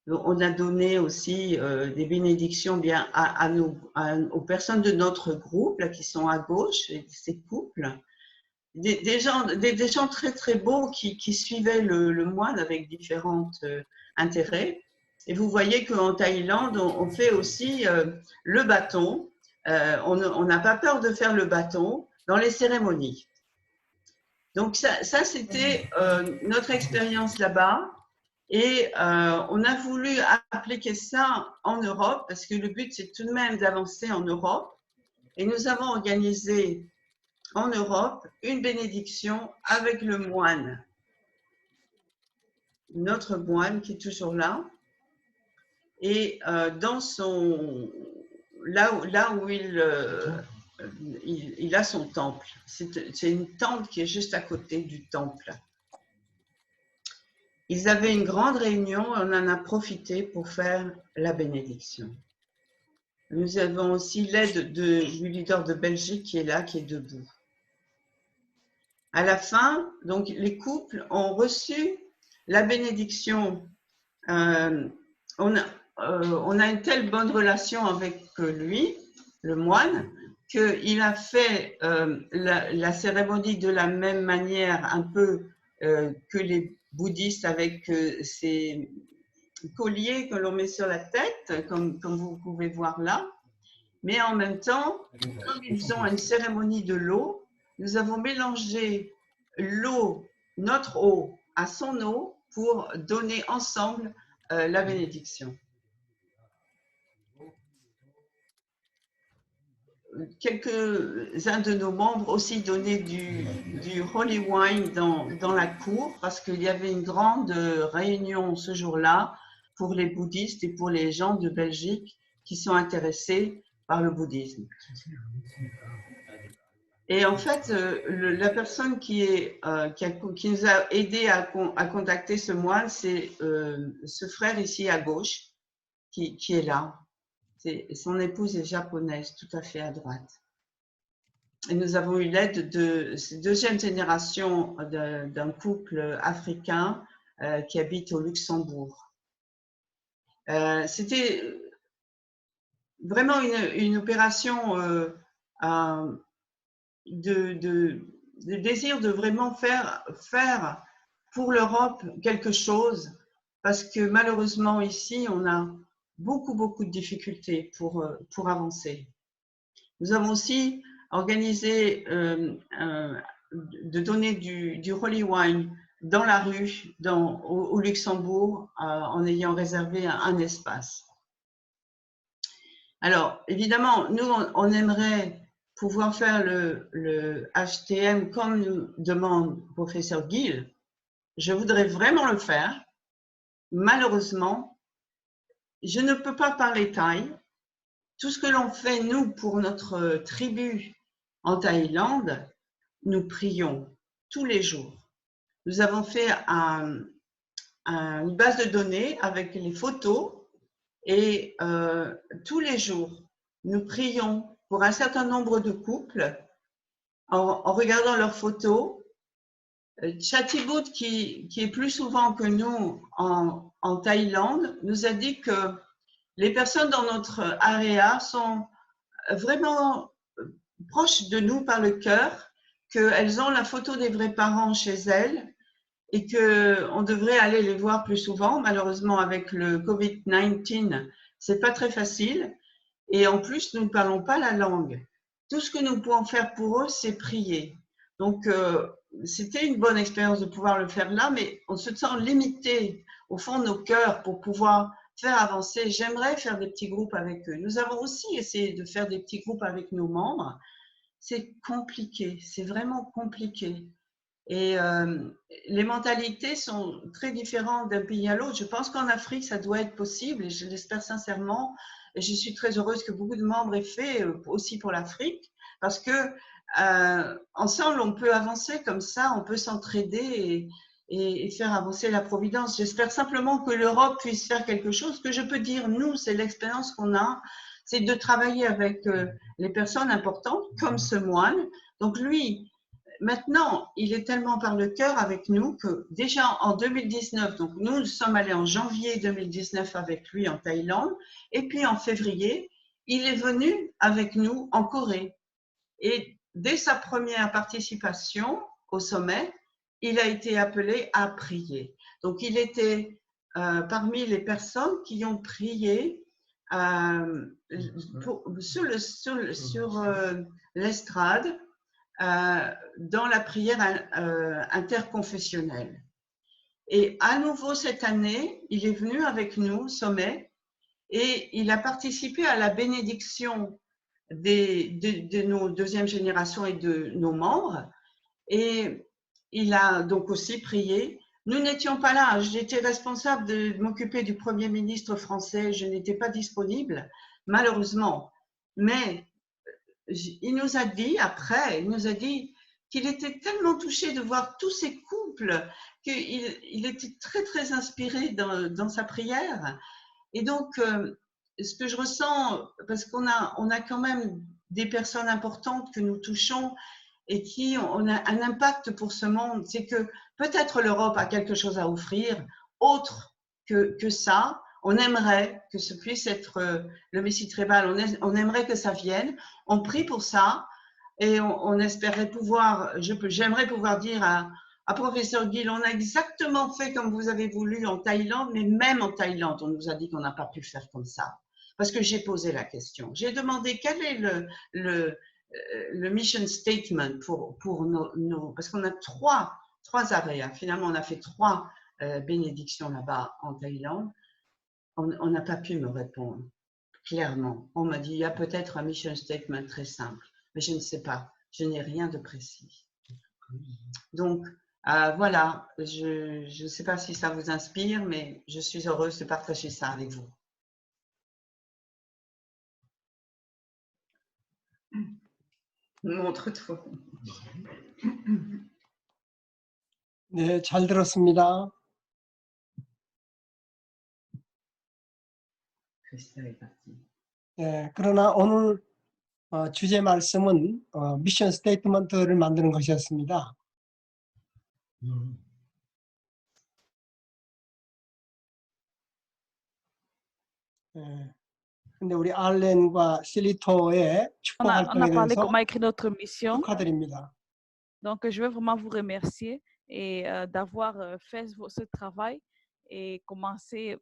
On a donné aussi des bénédictions bien aux personnes de notre groupe, là, qui sont à gauche, ces couples. Des gens très très beaux qui suivaient le moine avec différents intérêts. Et vous voyez qu'en Thaïlande, on fait aussi le bâton. On n'a pas peur de faire le bâton dans les cérémonies. Donc ça c'était notre expérience là-bas. Et on a voulu appliquer ça en Europe parce que le but, c'est tout de même d'avancer en Europe. Et nous avons organisé en Europe une bénédiction avec le moine. Notre moine qui est toujours là. Et dans là où il a son temple. C'est une tente qui est juste à côté du temple. Ils avaient une grande réunion et on en a profité pour faire la bénédiction. Nous avons aussi l'aide du leader de Belgique qui est là, qui est debout. À la fin, donc, les couples ont reçu la bénédiction, on a une telle bonne relation avec lui, le moine, qu'il a fait la cérémonie de la même manière un peu que les bouddhistes avec ces colliers que l'on met sur la tête, comme vous pouvez voir là. Mais en même temps, comme ils ont une cérémonie de l'eau, nous avons mélangé l'eau, notre eau, à son eau pour donner ensemble la bénédiction. Quelques-uns de nos membres aussi donnaient du holy wine dans la cour parce qu'il y avait une grande réunion ce jour-là pour les bouddhistes et pour les gens de Belgique qui sont intéressés par le bouddhisme. Et en fait, la personne qui nous a aidé à contacter ce moine, c'est ce frère ici à gauche qui est là. Son épouse est japonaise, tout à fait à droite. Et nous avons eu l'aide de deuxième génération d'un couple africain qui habite au Luxembourg. C'était vraiment une opération de désir de vraiment faire pour l'Europe quelque chose, parce que malheureusement ici, on a beaucoup de difficultés pour avancer. Nous avons aussi organisé de donner du holy wine dans la rue au Luxembourg en ayant réservé un espace. Alors, évidemment, nous, on aimerait pouvoir faire le HTM comme nous demande le professeur Gill. Je voudrais vraiment le faire. Malheureusement, je ne peux pas parler thaï. Tout ce que l'on fait, nous, pour notre tribu en Thaïlande, nous prions tous les jours. Nous avons fait une base de données avec les photos et tous les jours, nous prions pour un certain nombre de couples en regardant leurs photos. Chatibut, qui est plus souvent que nous en Thaïlande, nous a dit que les personnes dans notre area sont vraiment proches de nous par le cœur, qu'elles ont la photo des vrais parents chez elles et qu'on devrait aller les voir plus souvent. Malheureusement, avec le Covid-19, c'est pas très facile. Et en plus, nous ne parlons pas la langue. Tout ce que nous pouvons faire pour eux, c'est prier. Donc, c'était une bonne expérience de pouvoir le faire là, mais on se sent limité au fond de nos cœurs pour pouvoir faire avancer. J'aimerais faire des petits groupes avec eux. Nous avons aussi essayé de faire des petits groupes avec nos membres. C'est compliqué, c'est vraiment compliqué. Et les mentalités sont très différentes d'un pays à l'autre. Je pense qu'en Afrique, ça doit être possible et je l'espère sincèrement. Et je suis très heureuse que beaucoup de membres aient fait aussi pour l'Afrique parce que ensemble, on peut avancer comme ça, on peut s'entraider et faire avancer la Providence. J'espère simplement que l'Europe puisse faire quelque chose. Ce que je peux dire, nous, c'est l'expérience qu'on a, c'est de travailler avec les personnes importantes comme ce moine. Donc lui, maintenant, il est tellement par le cœur avec nous que déjà en 2019, donc nous sommes allés en janvier 2019 avec lui en Thaïlande, et puis en février, il est venu avec nous en Corée. Et dès sa première participation au sommet, il a été appelé à prier. Donc il était parmi les personnes qui ont prié sur l'estrade dans la prière interconfessionnelle. Et à nouveau cette année, il est venu avec nous au sommet et il a participé à la bénédiction de nos deuxième génération et de nos membres. Et il a donc aussi prié. Nous n'étions pas là. J'étais responsable de m'occuper du Premier ministre français. Je n'étais pas disponible, malheureusement. Mais il nous a dit après, il nous a dit qu'il était tellement touché de voir tous ces couples qu'il était très inspiré dans sa prière. Et donc, ce que je ressens, parce qu'on a quand même des personnes importantes que nous touchons, et qui ont un impact pour ce monde. C'est que peut-être l'Europe a quelque chose à offrir, autre que ça. On aimerait que ce puisse être le Messie tribal, on aimerait que ça vienne. On prie pour ça et on espérait pouvoir, j'aimerais pouvoir dire à professeur Gill, on a exactement fait comme vous avez voulu en Thaïlande, mais même en Thaïlande, on nous a dit qu'on n'a pas pu faire comme ça. Parce que j'ai posé la question. J'ai demandé quel est le mission statement pour nos parce qu'on a trois aréas. Finalement, on a fait 3 bénédictions là-bas en Thaïlande. On n'a pas pu me répondre clairement. On m'a dit, il y a peut-être un mission statement très simple, mais je ne sais pas. Je n'ai rien de précis. Donc, voilà, je ne sais pas si ça vous inspire, mais je suis heureuse de partager ça avec vous. Montre-toi. 네, 잘 들었습니다. 네, 그러나 오늘 주제 말씀은 미션 스테이트먼트를 만드는 것이었습니다. 네, 근데 우리 알렌과 실리토의 축복 On a 활동에 parlé 대해서 comment écrire notre mission. 축하드립니다. Donc, je veux vraiment vous remercier et d'avoir fait ce travail et commencer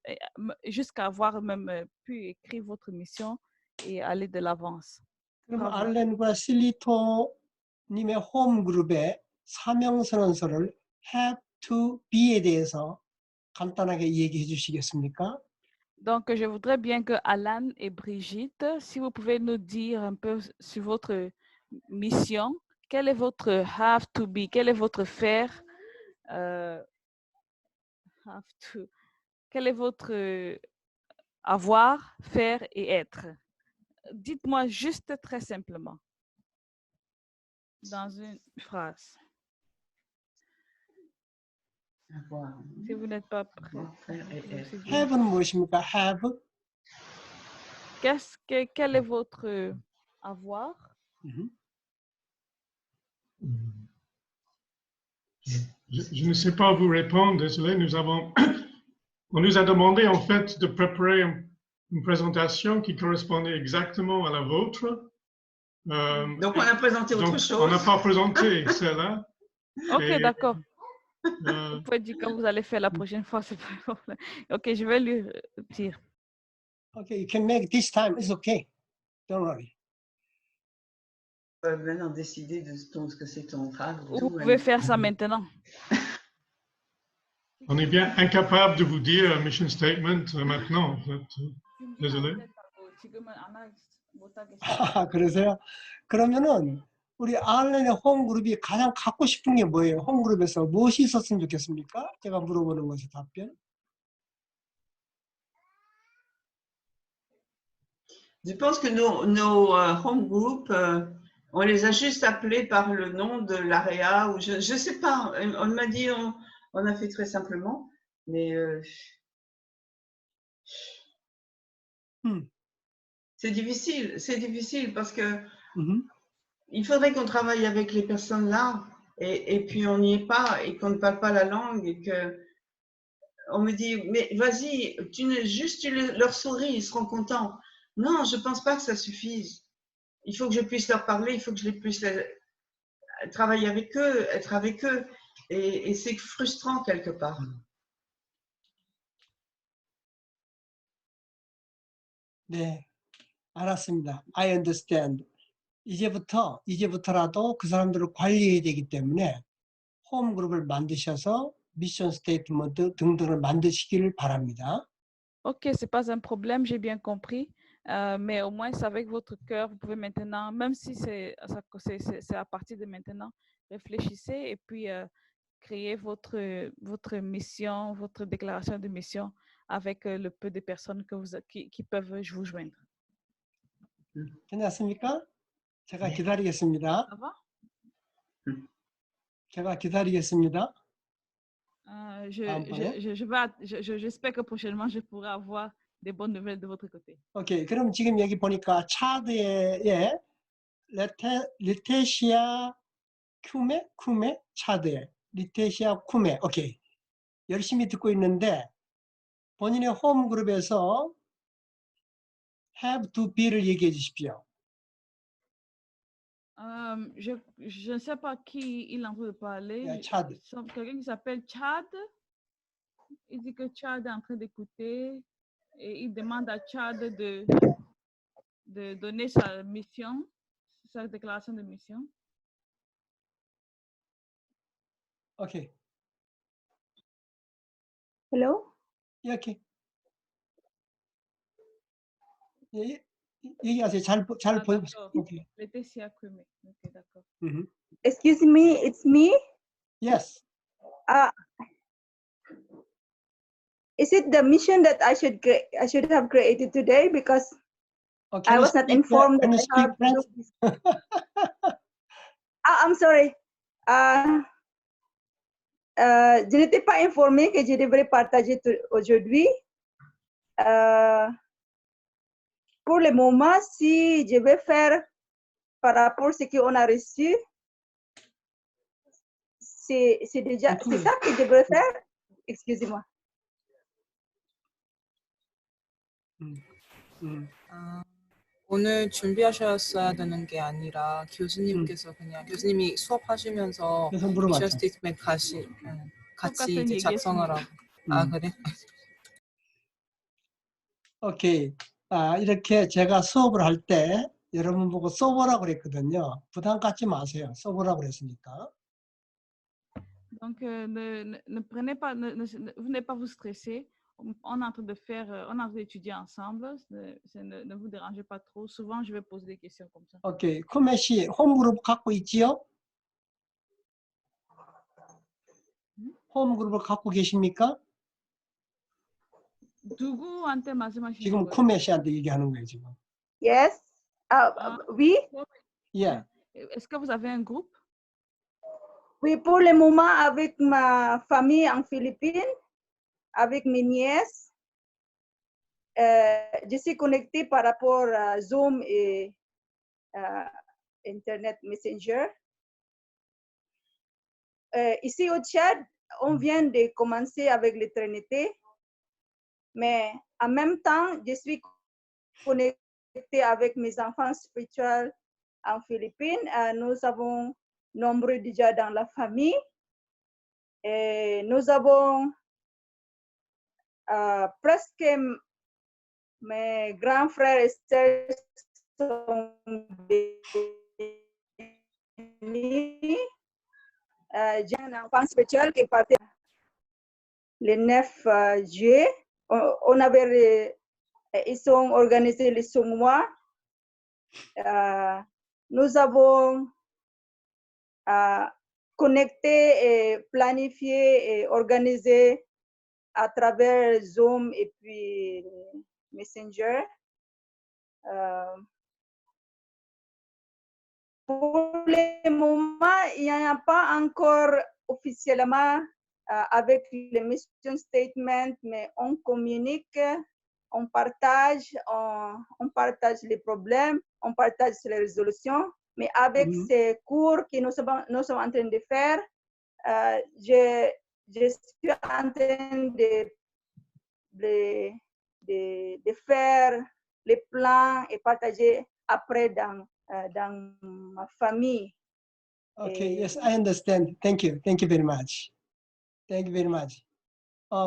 jusqu'à avoir même pu écrire votre mission et aller de l'avance. 그럼 Bravo. 알렌과 실리토님의 홈그룹의 사명선언서를 have to be에 대해서 간단하게 얘기해 주시겠습니까? Donc, je voudrais bien que Alan et Brigitte, si vous pouvez nous dire un peu sur votre mission, quel est votre have to be, quel est votre faire, have to, quel est votre avoir, faire et être. Dites-moi juste très simplement, dans une phrase. Si vous n'êtes pas prêt. have는 무엇입니까? have. Quel est votre avoir? Je ne sais pas vous répondre, désolé, on nous a demandé en fait de préparer une présentation qui correspondait exactement à la vôtre. Donc on a présenté autre chose. On n'a pas présenté celle-là. Ok, d'accord. Vous pouvez dire que vous allez faire la prochaine fois, c'est pas un problème. Ok, je vais lui dire. Okay, you can make this time. It's okay. Don't worry. Maintenant décider de ce que c'est ton travail. Vous pouvez faire ça maintenant. On est bien incapable de vous dire un mission statement maintenant. En fait. Désolé. 그러세요? 그러면은 우리 알렌의 홈그룹이 가장 갖고 싶은 게 뭐예요? 홈그룹에서 무엇이 있었으면 좋겠습니까? 제가 물어보는 것이 답변. Je pense que nos home group, on les a juste appelés par le nom de l'AREA ou je ne sais pas. On m'a dit, on a fait très simplement, mais c'est difficile parce que il faudrait qu'on travaille avec les personnes là et puis on n'y est pas et qu'on ne parle pas la langue et que on me dit, mais vas-y, tu leur souris, ils seront contents. Non, je ne pense pas que ça suffise. Il faut que je puisse leur parler, il faut que je puisse travailler avec eux, être avec eux. Et c'est frustrant quelque part. 네, 알았습니다. I understand. 이제부터라도 그 사람들을 관리해야 되기 때문에 홈그룹을 만드셔서 미션 스테이트먼트 등등을 만드시기를 바랍니다. Ok, c'est pas un problème, j'ai bien compris. Mais au moins, c'est avec votre cœur, vous pouvez maintenant, même si c'est à partir de maintenant, réfléchissez et puis créez votre mission, votre déclaration de mission avec le peu de personnes qui peuvent vous joindre. 괜찮습니까? 제가 기다리겠습니다. 제가 기다리겠습니다. J'espère que prochainement, je pourrai avoir des bonnes nouvelles de votre côté. 오케이, 그럼 지금 여기 보니까 차드에 레테시아 쿠메, 차드, 리테시아 쿠메. 오케이. 열심히 듣고 있는데 본인의 홈 그룹에서 have to be를 얘기해 주십시오. Je ne sais pas qui il est en train de parler. Yeah, Chad. Quelqu'un qui s'appelle Chad. Il dit que Chad est en train d'écouter et il demande à Chad de donner sa mission, sa déclaration de mission. 오케이. Hello? 이렇게. 예, 얘기하세요. 잘 보여. D'accord. 오케이. Laetitia Kwame. Ok, d'accord. Excuse me, it's me? Yes. Is it the mission that I should have created today? Because I was not informed that I have to do this. I'm sorry. Je n'étais pas informée que je devrais partager aujourd'hui. Pour le moment, si je vais faire par rapport à ce qu'on a reçu, c'est déjà, c'est ça que je devrais faire? Excusez-moi. 오늘 준비하셨어야 되는 게 아니라 교수님께서 그냥 교수님이 수업하시면서 그래서 미션 물어봤죠. 스테이트먼트 같이 똑같은 이제 얘기했습니다. 작성하라고. 아 그래? 오케이. 이렇게 제가 수업을 할 때 여러분 보고 써보라고 그랬거든요. 부담 갖지 마세요. 써보라고 그랬으니까. Donc, ne prenez pas, venez pas vous stresser. On est en train de faire, on est en train d'étudier ensemble. Ne vous dérangez pas trop. Souvent, je vais poser des questions comme ça. 오케이. 쿠메 씨 홈그룹 갖고 있지요? 홈그룹을 갖고 계십니까? 누구한테 말씀하시는 지금 거예요? 쿠메 씨한테 얘기하는 거예요, 지금. Yes. Oui. Yeah. Est-ce que vous avez un groupe? Oui, pour le moment, avec ma famille en Philippines, avec mes nièces, je suis connectée par rapport à Zoom et Internet Messenger. Ici au Tchad, on vient de commencer avec le Trinité, mais en même temps, je suis connectée avec mes enfants spirituels en Philippines. Nous avons nombreux déjà dans la famille. Et nous avons presque mes grands frères et sœurs sont bénis. J'ai un enfant spirituel qui est parti le 9 juillet. Ils sont organisés les mois. Nous avons connecté et planifié et organisé à travers Zoom et puis Messenger. Pour le moment, il n'y en a pas encore officiellement avec le mission statement, mais on communique, on partage les problèmes, on partage les résolutions. Mais avec ces cours que nous sommes en train de faire, je suis en train de faire les plans et partager après dans ma famille. Okay, yes, I understand. Thank you. Thank you very much. Thank you very much.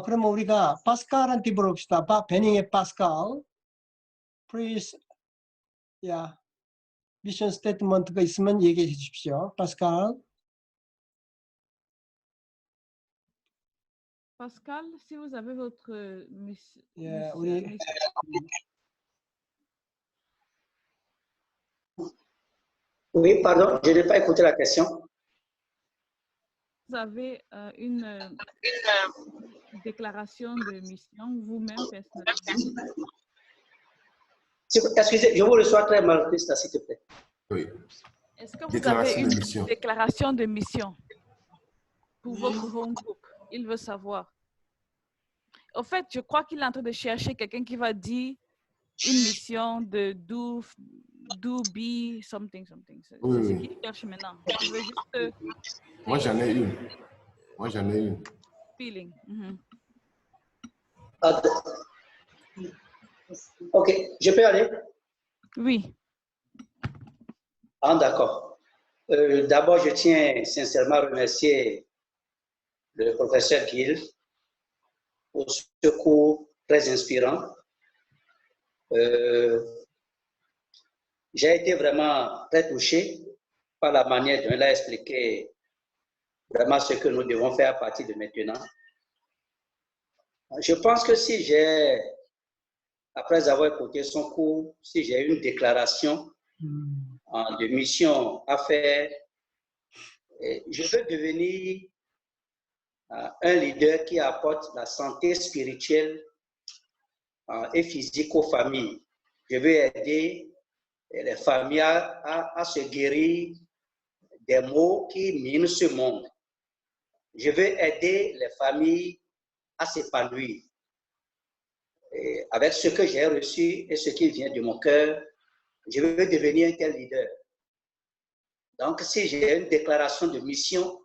그러면 우리가 파스칼한테 물어봅시다. 베닝의 파스칼. Please, yeah. 미션 스테이트먼트가 있으면 얘기해 주십시오. 파스칼. Pascal, si vous avez votre Yeah, Oui, pardon, je n'ai pas écouté la question. Vous avez une déclaration de mission vous-même personnellement? Excusez, je vous reçois très mal, Christa, s'il te plaît. Oui. Est-ce que vous avez une déclaration de mission pour votre home group? Il veut savoir. En fait, je crois qu'il est en train de chercher quelqu'un qui va dire une mission do, be, something, something. C'est Oui, ce oui. qu'il cherche maintenant. Vous pouvez juste Moi, j'en ai une. Moi, j'en ai une. feeling. Mhm. Ok, je peux aller? Oui. Ah, d'accord. D'abord, je tiens sincèrement à remercier le professeur Gill pour ce cours très inspirant. J'ai été vraiment très touché par la manière dont il a expliqué vraiment ce que nous devons faire à partir de maintenant. Je pense que si j'ai, après avoir écouté son cours, si j'ai une déclaration de mission à faire, je veux devenir un leader qui apporte la santé spirituelle et physique aux familles. Je veux aider les familles à se guérir des maux qui minent ce monde. Je veux aider les familles à s'épanouir. Avec ce que j'ai reçu et ce qui vient de mon cœur, je veux devenir un tel leader. Donc, si j'ai une déclaration de mission,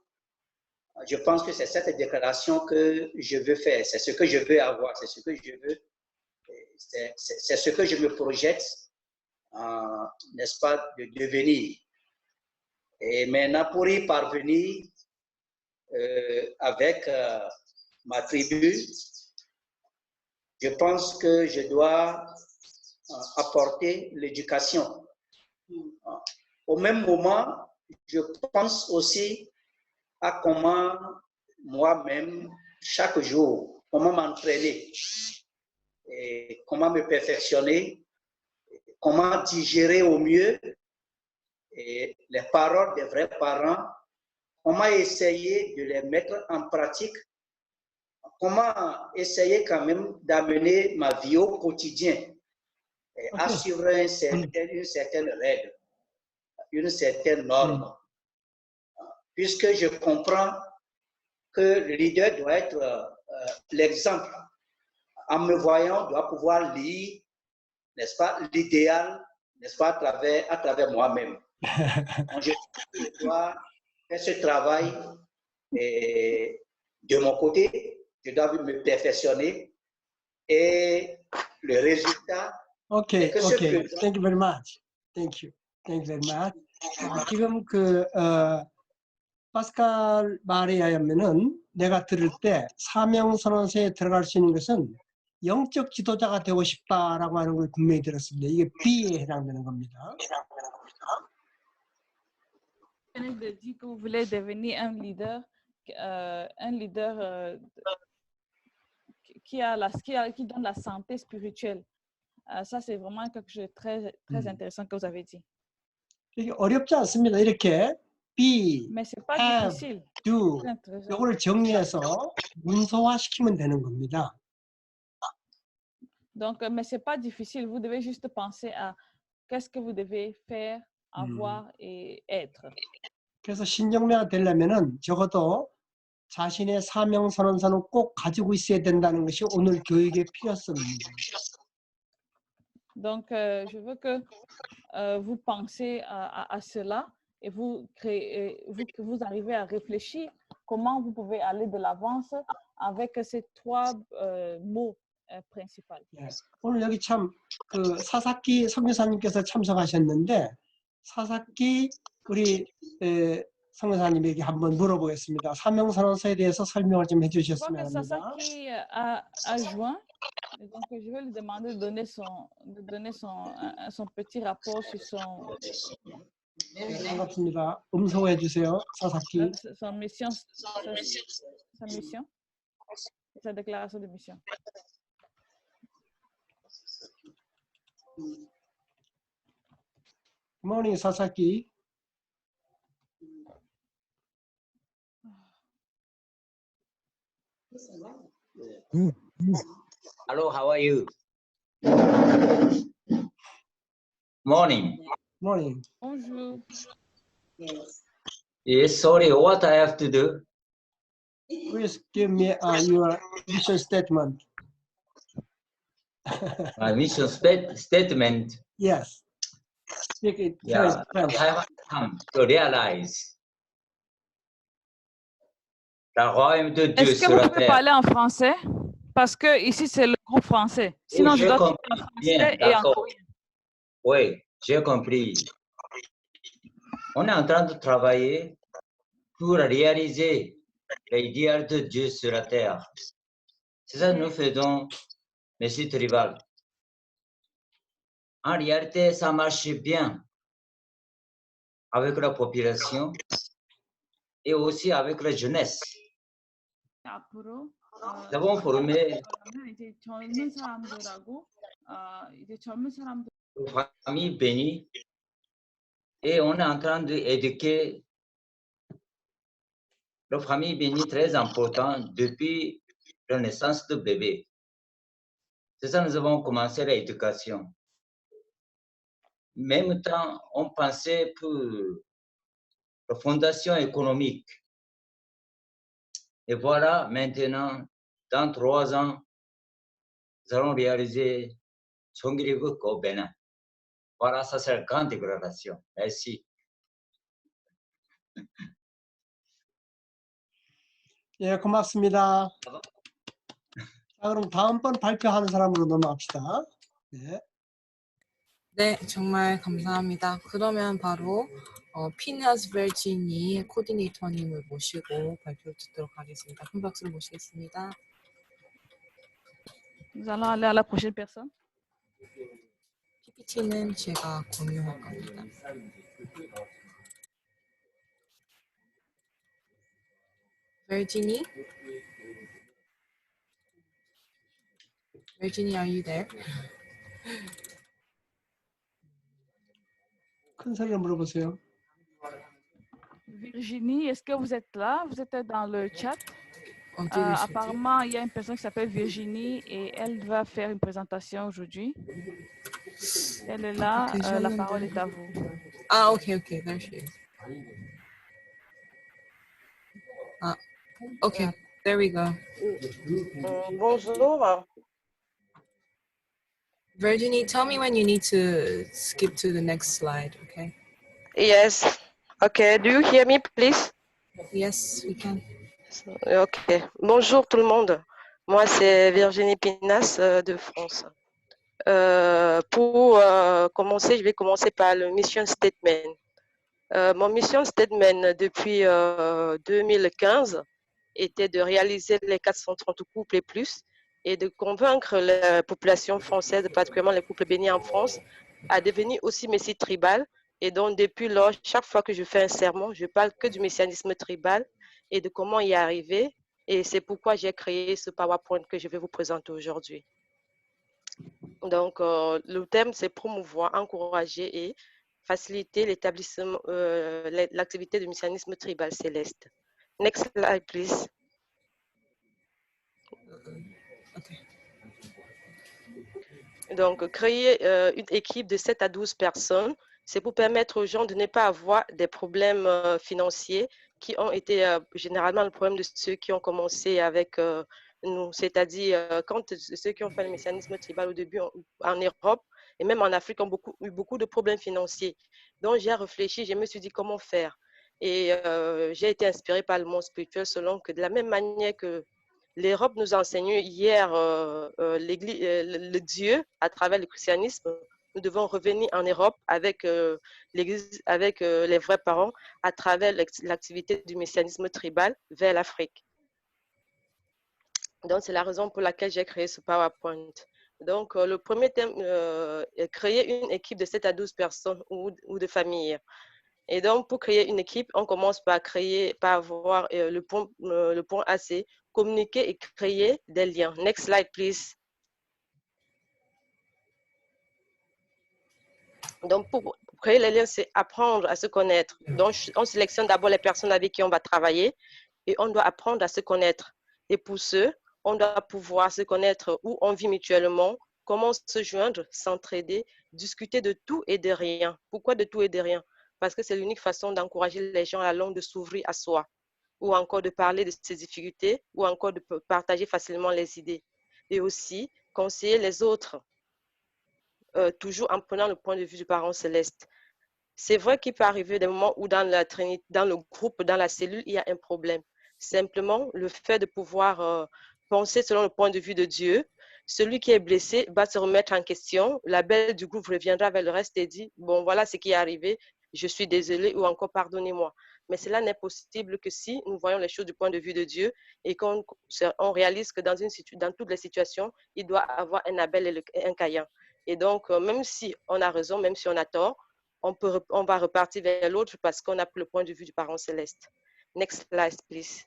je pense que c'est cette déclaration que je veux faire, c'est ce que je veux avoir, c'est ce que je veux, c'est ce que je me projette, n'est-ce pas, de devenir. Et maintenant, pour y parvenir avec ma tribu, je pense que je dois apporter l'éducation. Au même moment, je pense aussi à comment moi-même, chaque jour, comment m'entraîner, et comment me perfectionner, comment digérer au mieux et les paroles des vrais parents, comment essayer de les mettre en pratique, comment essayer quand même d'amener ma vie au quotidien, et assurer une certaine règle, une certaine norme. Puisque je comprends que le leader doit être l'exemple. En me voyant, doit pouvoir lire, n'est-ce pas, l'idéal, n'est-ce pas, à travers moi-même. Je dois faire ce travail et de mon côté, je dois me perfectionner et le résultat. Okay, thank you very much. Thank you very much. 지금 파스칼 말에 의하면은 내가 들을 때 사명선언서에 들어갈 수 있는 것은 영적 지도자가 되고 싶다라고 하는 걸 분명히 들었습니다. 이게 B에 해당되는 겁니다. De dire que vous voulez devenir un leader qui donne la santé spirituelle. Ça, c'est vraiment quelque chose de très, très intéressant que vous avez dit. 이게 어렵지 않습니다. 이렇게 be, Mais c'est pas have, difficile. do 이거를 정리해서 문서화시키면 되는 겁니다. Donc, mais c'est pas difficile. Vous devez juste penser à qu'est-ce que vous devez faire, avoir et être. 그래서 신정매가 되려면은 적어도 자신의 사명선언서는 꼭 가지고 있어야 된다는 것이 오늘 교육의 필요성입니다. Donc, je veux que vous pensez à cela et vous arrivez à réfléchir comment vous pouvez aller de l'avance avec ces trois mots principaux. 오늘 여기 참 사사키 선교사님께서 참석하셨는데 사사키 우리 선교사님에게 한번 물어보겠습니다. 사명선언서에 대해서 설명을 좀 해주셨으면 합니다. Sasaki a joint. Et donc, je vais lui demander de donner son petit rapport sur son... 반갑습니다. 음소해 주세요, 사사키. Sa mission, sa déclaration de mission. Good morning, Sasaki. Hello, how are you? Morning. Morning. Bonjour. Yes, sorry, what I have to do? Please give me your mission statement. My mission statement. Yes. Speak it Yeah, French. I have come to realize le royaume de Dieu Est-ce que sur vous la pouvez terre. parler en français? Parce que ici, c'est le groupe français. Sinon, Oui, je j'ai dois compris. parler en Bien, français et en d'accord. coréen. Oui, j'ai compris. On est en train de travailler pour réaliser l'idéal de Dieu sur la terre. C'est ça que nous faisons, Monsieur Tribal. En réalité, ça marche bien avec la population et aussi avec la jeunesse. 앞으로 Nous avons formé 이제 젊은 사람들하고 이제 젊은 사람들 une famille bénie et on est en train d'éduquer la famille bénie très importante depuis la naissance du bébé. C'est ça, nous avons commencé l'éducation. En même temps, on pensait pour la fondation économique. Et voilà, maintenant, dans 3 ans, nous allons réaliser Chongirigo au Bénin. Voilà, ça c'est la grande déclaration. Merci. 예, 고맙습니다. 자, 그럼 다음번 발표하는 사람으로 넘어갑시다. 네. 네, 정말 감사합니다. 그러면 바로 피나스 벨지니 코디네이터님을 모시고 발표를 듣도록 하겠습니다. 큰 박수를 모시겠습니다. Nous allons aller à la prochaine personne. PPT는 제가 공유할 겁니다. Virginie? Virginie, are you there? 큰 소리로 물어보세요. Virginie, est-ce que vous êtes là? Vous êtes dans le chat? Apparemment, il y a une personne qui s'appelle Virginie et elle va faire une présentation aujourd'hui. Elle est là, la parole est à vous. Ah, okay, there she is. Okay, there we go. Bonjour. Virginie, tell me when you need to skip to the next slide, okay? Yes. Okay. Do you hear me, please? Yes, we can. Ok. Bonjour tout le monde. Moi, c'est Virginie Pinas de France. Pour commencer, je vais commencer par le mission statement. Mon mission statement depuis 2015 était de réaliser les 430 couples et plus et de convaincre la population française, particulièrement les couples bénis en France, à devenir aussi messie tribal. Et donc, depuis lors, chaque fois que je fais un sermon, je parle que du messianisme tribal et de comment y arriver. Et c'est pourquoi j'ai créé ce PowerPoint que je vais vous présenter aujourd'hui. Donc, le thème, c'est promouvoir, encourager et faciliter l'établissement, l'activité du messianisme tribal céleste. Next slide, please. Donc, créer une équipe de 7 à 12 personnes, c'est pour permettre aux gens de ne pas avoir des problèmes financiers qui ont été généralement le problème de ceux qui ont commencé avec nous, c'est-à-dire quand ceux qui ont fait le messianisme tribal au début en Europe et même en Afrique ont eu beaucoup de problèmes financiers. Donc, j'ai réfléchi, je me suis dit comment faire. Et j'ai été inspirée par le monde spirituel selon que de la même manière que l'Europe nous enseigne hier le Dieu à travers le christianisme. Nous devons revenir en Europe avec l'Église, avec les vrais parents, à travers l'activité du messianisme tribal vers l'Afrique. Donc, c'est la raison pour laquelle j'ai créé ce PowerPoint. Donc, le premier thème est créer une équipe de 7 à 12 personnes ou de familles. Et donc, pour créer une équipe, on commence par avoir le point AC, communiquer et créer des liens. Next slide, please. Donc, pour créer les liens, c'est apprendre à se connaître. Donc, on sélectionne d'abord les personnes avec qui on va travailler et on doit apprendre à se connaître. Et pour ce, on doit pouvoir se connaître où on vit mutuellement, comment se joindre, s'entraider, discuter de tout et de rien. Pourquoi de tout et de rien? Parce que c'est l'unique façon d'encourager les gens à la longue de s'ouvrir à soi, ou encore de parler de ses difficultés, ou encore de partager facilement les idées. Et aussi, conseiller les autres toujours en prenant le point de vue du parent céleste. C'est vrai qu'il peut arriver des moments où dans le groupe, dans la cellule, il y a un problème. Simplement, le fait de pouvoir penser selon le point de vue de Dieu, celui qui est blessé va se remettre en question. La belle du groupe reviendra vers le reste et dit, bon, voilà ce qui est arrivé, je suis désolé ou encore pardonnez-moi. Mais cela n'est possible que si nous voyons les choses du point de vue de Dieu et qu'on réalise que dans toutes les situations, il doit avoir un Abel et un Caïn. Et donc, même si on a raison, même si on a tort, on va repartir vers l'autre parce qu'on a pris le point de vue du parent céleste. Next slide, please.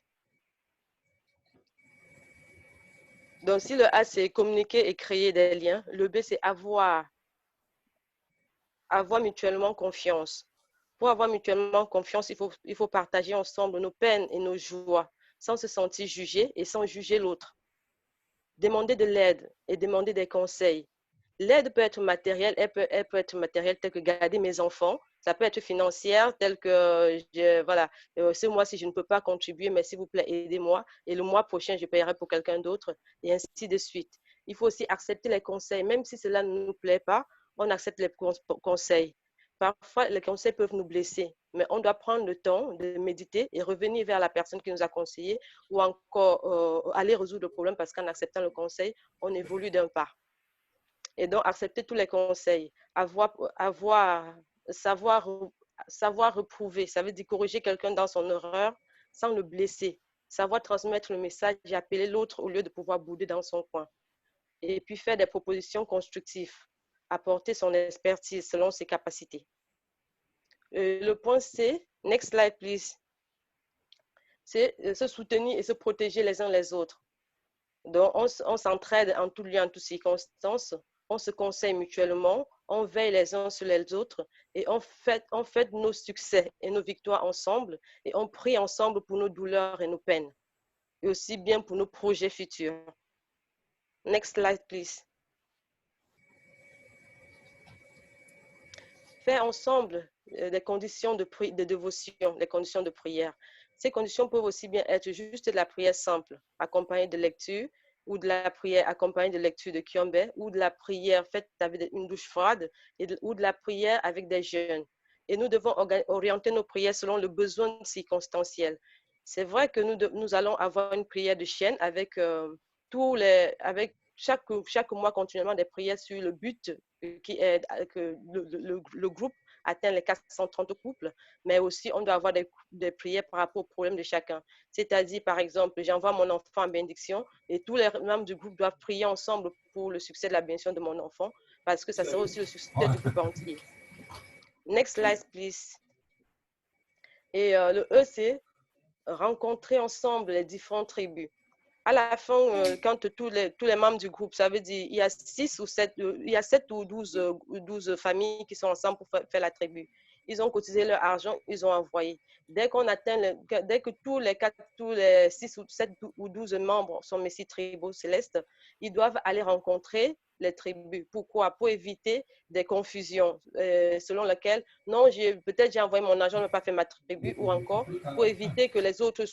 Donc, si le A, c'est communiquer et créer des liens, le B, c'est avoir mutuellement confiance. Pour avoir mutuellement confiance, il faut partager ensemble nos peines et nos joies sans se sentir jugé et sans juger l'autre. Demander de l'aide et demander des conseils. L'aide peut être matérielle, elle peut être matérielle telle que garder mes enfants. Ça peut être financière telle que, ce mois-ci, je ne peux pas contribuer, mais s'il vous plaît, aidez-moi. Et le mois prochain, je paierai pour quelqu'un d'autre, et ainsi de suite. Il faut aussi accepter les conseils. Même si cela ne nous plaît pas, on accepte les conseils. Parfois, les conseils peuvent nous blesser, mais on doit prendre le temps de méditer et revenir vers la personne qui nous a conseillé ou encore aller résoudre le problème parce qu'en acceptant le conseil, on évolue d'un pas. Et donc, accepter tous les conseils, savoir reprouver, ça veut dire corriger quelqu'un dans son erreur sans le blesser, savoir transmettre le message et appeler l'autre au lieu de pouvoir bouder dans son coin. Et puis faire des propositions constructives, apporter son expertise selon ses capacités. Le point C, next slide please, c'est se soutenir et se protéger les uns les autres. Donc, on s'entraide en tout lieu, en toutes circonstances. On se conseille mutuellement, on veille les uns sur les autres et on fête nos succès et nos victoires ensemble et on prie ensemble pour nos douleurs et nos peines et aussi bien pour nos projets futurs. Next slide, please. Faire ensemble des conditions de dévotion, des conditions de prière. Ces conditions peuvent aussi bien être juste de la prière simple, accompagnée de lecture, ou de la prière accompagnée de lecture de Kiombe, ou de la prière faite avec une douche froide, ou de la prière avec des jeûnes. Et nous devons orienter nos prières selon le besoin circonstanciel. C'est vrai que nous allons avoir une prière de chaîne avec, chaque mois continuellement des prières sur le but qui est que le groupe atteint les 430 couples, mais aussi on doit avoir des prières par rapport aux problèmes de chacun. C'est-à-dire, par exemple, j'envoie mon enfant en bénédiction et tous les membres du groupe doivent prier ensemble pour le succès de la bénédiction de mon enfant, parce que ça sera aussi le succès du groupe entier. Next slide, please. Et le E, c'est rencontrer ensemble les différentes tribus. À la fin, quand tous les membres du groupe, ça veut dire il y a 7 ou 12 familles qui sont ensemble pour faire la tribu. Ils ont cotisé leur argent, ils ont envoyé. Dès que tous les 6 ou 7 ou 12 membres sont messieurs tribaux célestes, ils doivent aller rencontrer les tribus. Pourquoi? Pour éviter des confusions selon lesquelles, non, peut-être j'ai envoyé mon argent, je n'ai pas fait ma tribu, ou encore pour éviter que les autres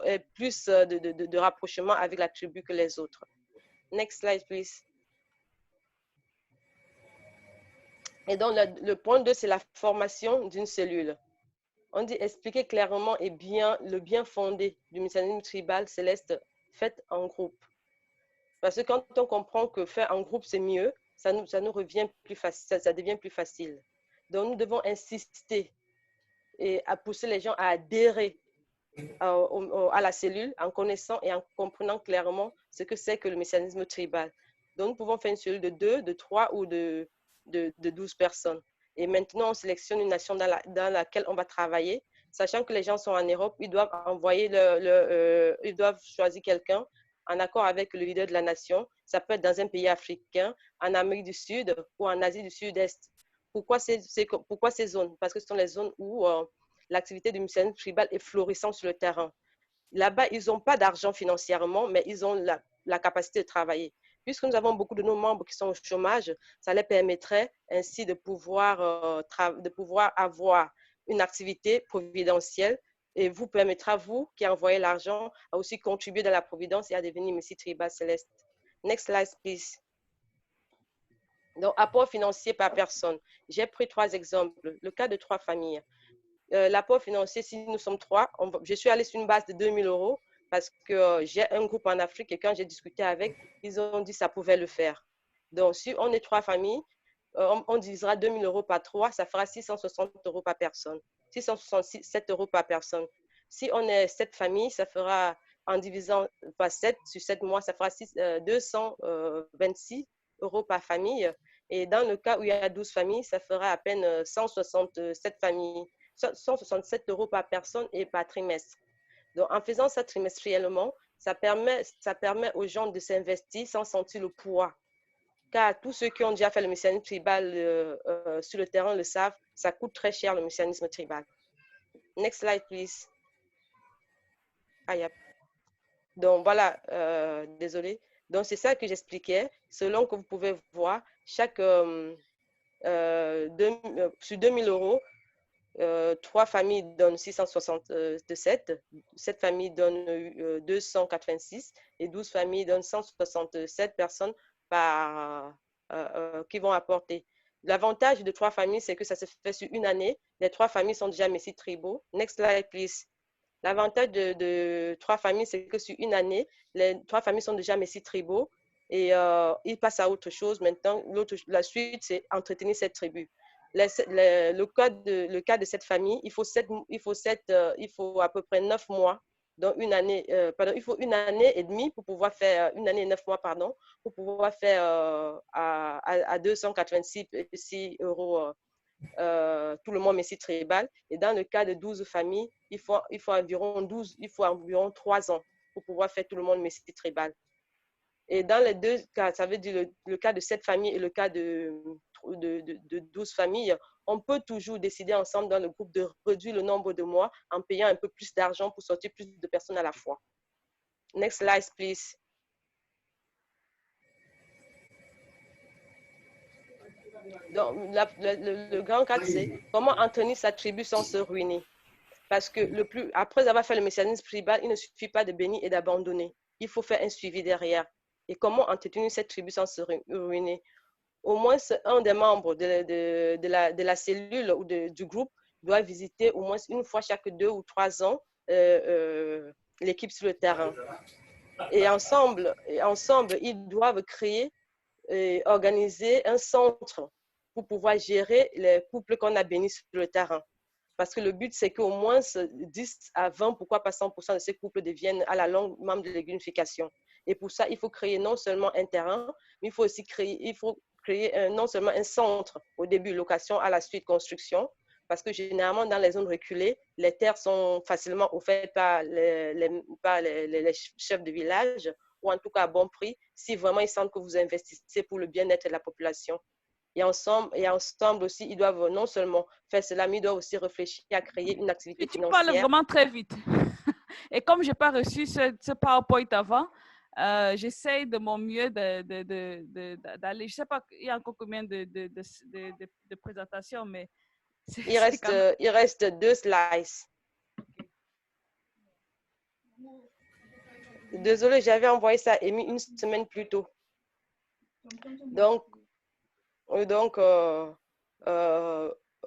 aient plus de rapprochement avec la tribu que les autres. Next slide, please. Et donc, le point 2, c'est la formation d'une cellule. On dit expliquer clairement et le bien fondé du mécanisme tribal céleste fait en groupe. Parce que quand on comprend que faire en groupe, c'est mieux, ça nous revient plus facile, ça devient plus facile. Donc, nous devons insister et à pousser les gens à adhérer à la cellule en connaissant et en comprenant clairement ce que c'est que le mécanisme tribal. Donc, nous pouvons faire une cellule de 2, de 3 ou de 12 personnes. Et maintenant, on sélectionne une nation dans laquelle on va travailler, sachant que les gens sont en Europe, ils doivent ils doivent choisir quelqu'un en accord avec le leader de la nation. Ça peut être dans un pays africain, en Amérique du Sud ou en Asie du Sud-Est. Pourquoi ces zones? Parce que ce sont les zones où l'activité du mécanisme tribal est florissante sur le terrain. Là-bas, ils n'ont pas d'argent financièrement, mais ils ont la capacité de travailler. Puisque nous avons beaucoup de nos membres qui sont au chômage, ça leur permettrait ainsi de pouvoir avoir une activité providentielle et vous permettra, vous qui envoyez l'argent, à aussi contribuer dans la providence et à devenir Messie Tribal Céleste. Next slide, please. Donc, apport financier par personne. J'ai pris 3 exemples. Le cas de 3 familles. L'apport financier, si nous sommes 3, je suis allée sur une base de 2 000 € parce que j'ai un groupe en Afrique et quand j'ai discuté avec, ils ont dit que ça pouvait le faire. Donc, si on est 3 familles, on divisera 2 000 € par 3, ça fera 660 € par personne. 667 € par personne. Si on est 7 familles, ça fera, en divisant par 7 sur 7 mois, ça fera 226 € par famille. Et dans le cas où il y a 12 familles, ça fera à peine 167 familles. 167 € par personne et par trimestre. Donc, en faisant ça trimestriellement, ça permet aux gens de s'investir sans sentir le poids. Car tous ceux qui ont déjà fait le messianisme tribal sur le terrain le savent, ça coûte très cher le messianisme tribal. Next slide, please. Ah, yep. Donc, voilà, désolé. Donc, c'est ça que j'expliquais. Selon que vous pouvez voir, chaque sur 2 000 €, 3 familles donnent 667, 7 familles donnent 286 et 12 familles donnent 167 personnes qui vont apporter. L'avantage de 3 familles, c'est que ça se fait sur une année. Les 3 familles sont déjà messies tribaux. Next slide, please. L'avantage de 3 familles, c'est que sur une année, les 3 familles sont déjà messies tribaux et ils passent à autre chose. Maintenant, la suite, c'est entretenir cette tribu. Le cas de cette famille, il faut à peu près 9 mois, donc une année, il faut une année et demie pour pouvoir faire, une année et 9 mois, pardon, pour pouvoir faire à 286 € tout le monde messie tribal. Et dans le cas de 12 familles, il faut environ 3 ans pour pouvoir faire tout le monde messie tribal. Et dans les deux cas, ça veut dire le cas de 7 familles et le cas de 12 familles, on peut toujours décider ensemble dans le groupe de réduire le nombre de mois en payant un peu plus d'argent pour sortir plus de personnes à la fois. Next slide, please. Donc, le grand cadre, c'est comment entretenir sa tribu sans se ruiner. Parce que après avoir fait le messianisme tribal, il ne suffit pas de bénir et d'abandonner. Il faut faire un suivi derrière. Et comment entretenir cette tribu sans se ruiner? Au moins, un des membres de la cellule ou du groupe doit visiter au moins une fois chaque 2 ou 3 ans l'équipe sur le terrain. Et ensemble, ils doivent créer et organiser un centre pour pouvoir gérer les couples qu'on a bénis sur le terrain. Parce que le but, c'est qu'au moins 10 à 20, pourquoi pas 100% de ces couples deviennent à la longue membres de l'unification. Et pour ça, il faut créer non seulement un terrain, mais il faut aussi créer non seulement un centre au début, location, à la suite, construction. Parce que généralement, dans les zones reculées, les terres sont facilement offertes par les chefs de village ou en tout cas à bon prix, si vraiment ils sentent que vous investissez pour le bien-être de la population. Et ensemble aussi, ils doivent non seulement faire cela, mais ils doivent aussi réfléchir à créer une activité financière. Tu parles vraiment très vite. Et comme je n'ai pas reçu ce PowerPoint avant, j'essaie de mon mieux d'aller. Je ne sais pas, il y a encore combien de présentations, mais il reste 2 slides. Désolée, j'avais envoyé ça et mis une semaine plus tôt. Donc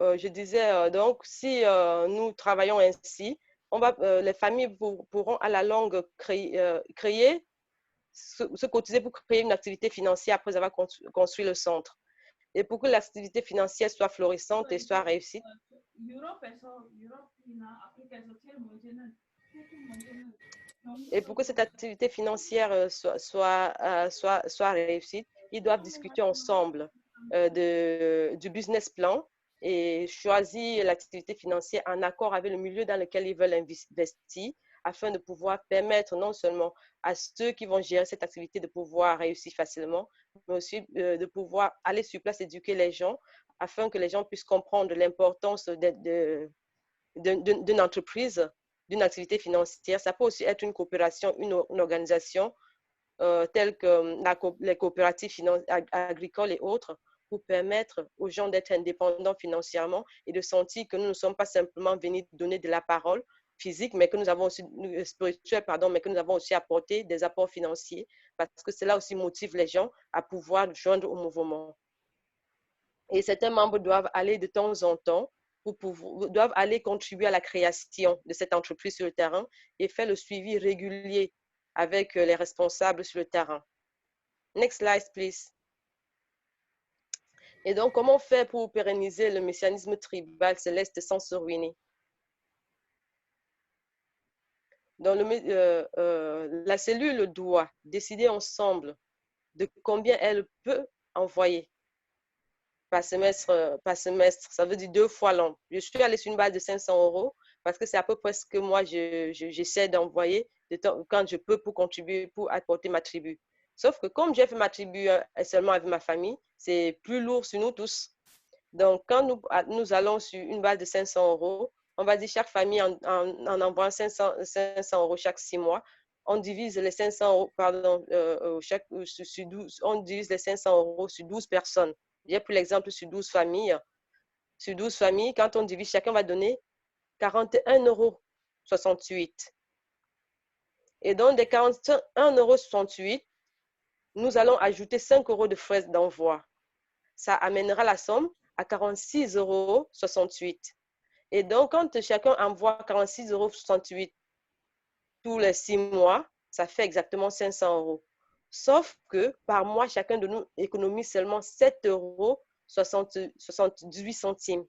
je disais, donc, si nous travaillons ainsi, les familles pourront à la longue se cotiser pour créer une activité financière après avoir construit le centre. Et pour que l'activité financière soit florissante et soit réussite, et pour que cette activité financière soit réussite, ils doivent discuter ensemble du business plan et choisir l'activité financière en accord avec le milieu dans lequel ils veulent investir afin de pouvoir permettre non seulement à ceux qui vont gérer cette activité de pouvoir réussir facilement, mais aussi de pouvoir aller sur place éduquer les gens afin que les gens puissent comprendre l'importance d'une entreprise, d'une activité financière. Ça peut aussi être une coopération, une organisation telles que les coopératives agricoles et autres, pour permettre aux gens d'être indépendants financièrement et de sentir que nous ne sommes pas simplement venus donner de la parole physique, mais que nous avons aussi spirituelle, pardon, mais que nous avons aussi apporté des apports financiers, parce que cela aussi motive les gens à pouvoir joindre au mouvement. Et certains membres doivent aller de temps en temps, doivent aller contribuer à la création de cette entreprise sur le terrain et faire le suivi régulier avec les responsables sur le terrain. Next slide, please. Et donc, comment faire pour pérenniser le messianisme tribal céleste sans se ruiner? Dans la cellule doit décider ensemble de combien elle peut envoyer par semestre, ça veut dire 2 fois l'an. Je suis allée sur une base de 500 € parce que c'est à peu près ce que moi, j'essaie d'envoyer quand je peux pour contribuer, pour apporter ma tribu. Sauf que comme j'ai fait ma tribu seulement avec ma famille, c'est plus lourd sur nous tous. Donc, quand nous allons sur une base de 500 €, on va dire chaque famille en envoie 500 € chaque 6 mois. On divise les 500 €, pardon, on divise les 500 € sur 12 personnes. J'ai pris l'exemple sur 12 familles. Sur 12 familles, quand on divise, chacun va donner 41,68 €. Et dans des 41,68 €, nous allons ajouter 5 € de frais d'envoi. Ça amènera la somme à 46,68 €. Et donc, quand chacun envoie 46,68 € tous les 6 mois, ça fait exactement 500 €. Sauf que par mois, chacun de nous économise seulement 7,78 €.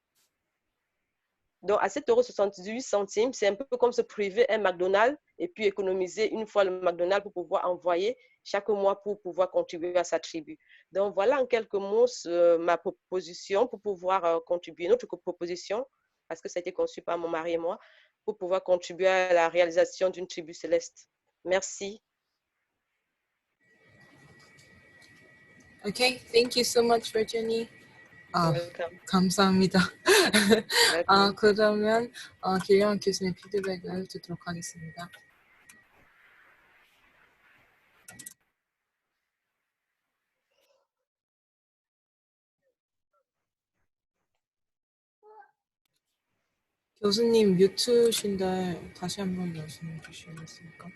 Donc, à 7,78 €, c'est un peu comme se priver un McDonald's et puis économiser une fois le McDonald's pour pouvoir envoyer chaque mois pour pouvoir contribuer à sa tribu. Donc, voilà en quelques mots ma proposition pour pouvoir contribuer, notre proposition, parce que ça a été conçu par mon mari et moi, pour pouvoir contribuer à la réalisation d'une tribu céleste. Merci. Okay, thank you so much, Virginie. Welcome. 감사합니다. Welcome. 그러면 길영 교수님 피드백을 듣도록 하겠습니다. 교수님 뮤트신데 다시 한번 말씀해 주시겠습니까?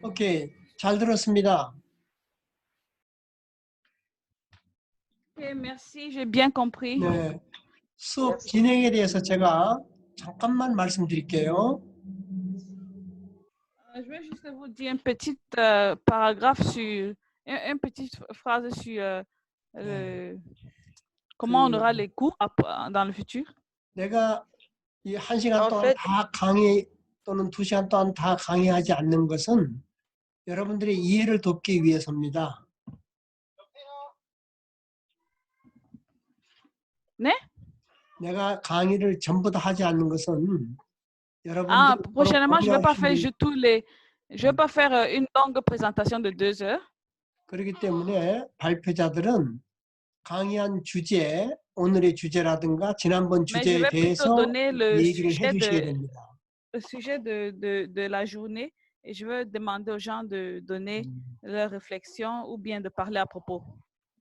오케이, 잘 들었습니다. Ok, merci, j'ai bien compris. 네, 수업 진행에 대해서 제가 잠깐만 말씀드릴게요. Je vais juste vous dire un petit paragraphe sur, une petite phrase sur comment on aura les cours dans le futur. 내가 이 1시간 동안 다 강의 또는 2시간 동안 다 강의하지 않는 것은 여러분들의 이해를 돕기 위해서입니다. 네? 내가 강의를 전부 다 하지 않는 것은 Ah, prochainement, je ne vais pas faire je vais pas faire une longue présentation de 2 heures. 그렇기 때문에 발표자들은 강의한 주제, 오늘의 주제라든가 지난번 주제에 대해서 얘기를 해주셔야 됩니다. Le sujet de la journée, et je veux demander aux gens de donner leur réflexion ou bien de parler à propos.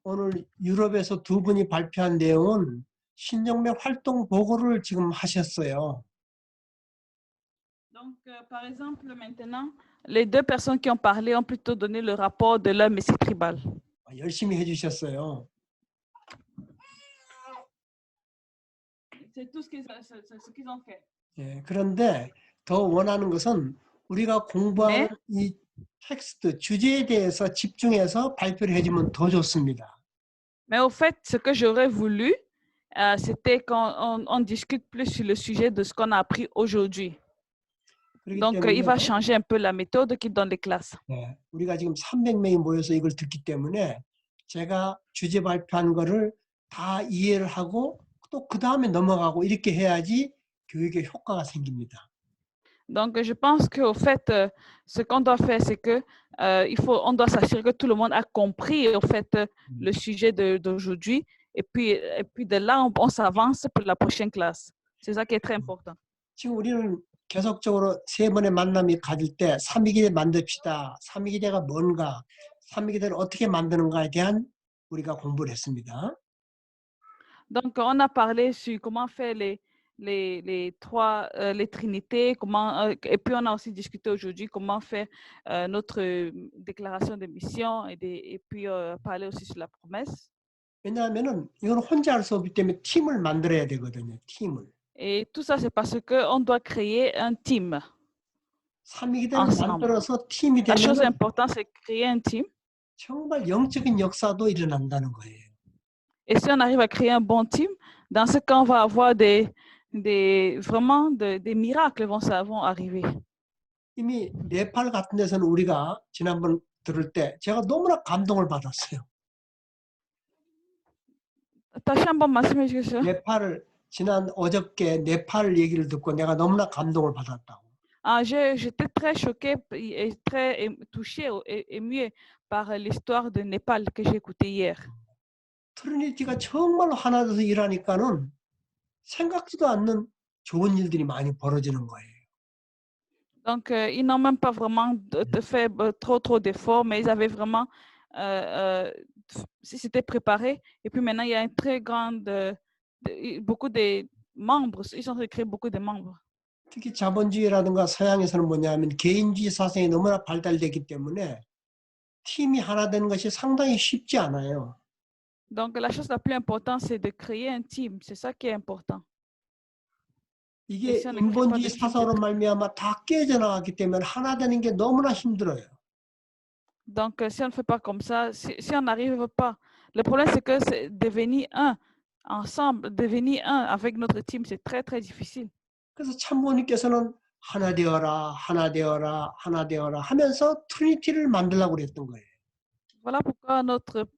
오늘 유럽에서 2분이 발표한 내용은 신영매 활동 보고를 지금 하셨어요. Donc, par exemple, maintenant, les 2 personnes qui ont parlé ont plutôt donné le rapport de leur messie tribal. 열심히 해주셨어요. C'est tout ce qu'ils ont fait. 예, 그런데 더 원하는 것은 우리가 공부한 이 텍스트, 주제에 대해서 집중해서 발표를 해주면 더 좋습니다. Mais au fait, ce que j'aurais voulu, c'était qu'on discute plus sur le sujet de ce qu'on a appris aujourd'hui. Donc, il va changer un peu la méthode qu'il donne les classes. 네, 우리가 지금 300명이 모여서 이걸 듣기 때문에 제가 주제 발표한 거를 다 이해를 하고 또 그 다음에 넘어가고 이렇게 해야지 교육에 효과가 생깁니다. Donc, je pense qu'au fait, ce qu'on doit faire, c'est que on doit s'assurer que tout le monde a compris au fait le sujet d'aujourd'hui, et puis de là, on s'avance pour la prochaine classe. C'est ça qui est très important. 지금 우리는 계속적으로 3번의 만남이 가질 때 삼위기대 만듭시다. 삼위기대가 뭔가, 삼위기대를 어떻게 만드는가에 대한 우리가 공부를 했습니다. Donc, on a parlé sur comment faire les trinités, et puis on a aussi discuté aujourd'hui comment faire notre déclaration de mission et puis parler aussi sur la promesse. 왜냐하면은 이건 혼자 할 수 없기 때문에 팀을 만들어야 되거든요. 팀을. Et tout ça, c'est parce qu'on doit créer un team. 삼위기대를 만들어서 팀이 La chose 되면 importante, c'est créer un team. 정말 영적인 역사도 일어난다는 거예요. Et si on arrive à créer un bon team, dans ce cas, on va avoir vraiment des miracles vont arriver. 이미 네팔 같은 데서는 우리가 지난번 들을 때 제가 너무나 감동을 받았어요. 다시 한번 말씀해 주시겠어요? 네팔을 지난 어저께 네팔 얘기를 듣고 내가 너무나 감동을 받았다고. J'étais très choquée et très touchée et émue par l'histoire de Népal que j'ai écoutée hier. 트리니티가 정말로 하나 돼서 일하니까는 생각지도 않는 좋은 일들이 많이 벌어지는 거예요. Donc, ils n'ont même pas vraiment fait trop d'efforts, mais ils avaient vraiment, s'étaient préparés. Et puis maintenant, il y a une très grande, beaucoup de membres, ils ont créé beaucoup de membres. 특히 자본주의라든가 서양에서는 뭐냐면 개인주의 사상이 너무나 발달되기 때문에 팀이 하나 되는 것이 상당히 쉽지 않아요. Donc, la chose la plus importante, c'est de créer un team. C'est ça qui est important. 이게 인본주의 사상으로 말미암아 다 깨져나가기 때문에 하나 되는 게 너무나 힘들어요. Donc, si on ne fait pas comme ça, si on n'arrive pas, le problème c'est que devenir un ensemble, devenir un avec notre team, c'est très très difficile. 그래서 참모님께서는 하나 되어라, 하나 되어라, 하나 되어라 하면서 트리니티를 만들려고 그랬던 거예요. Voilà pourquoi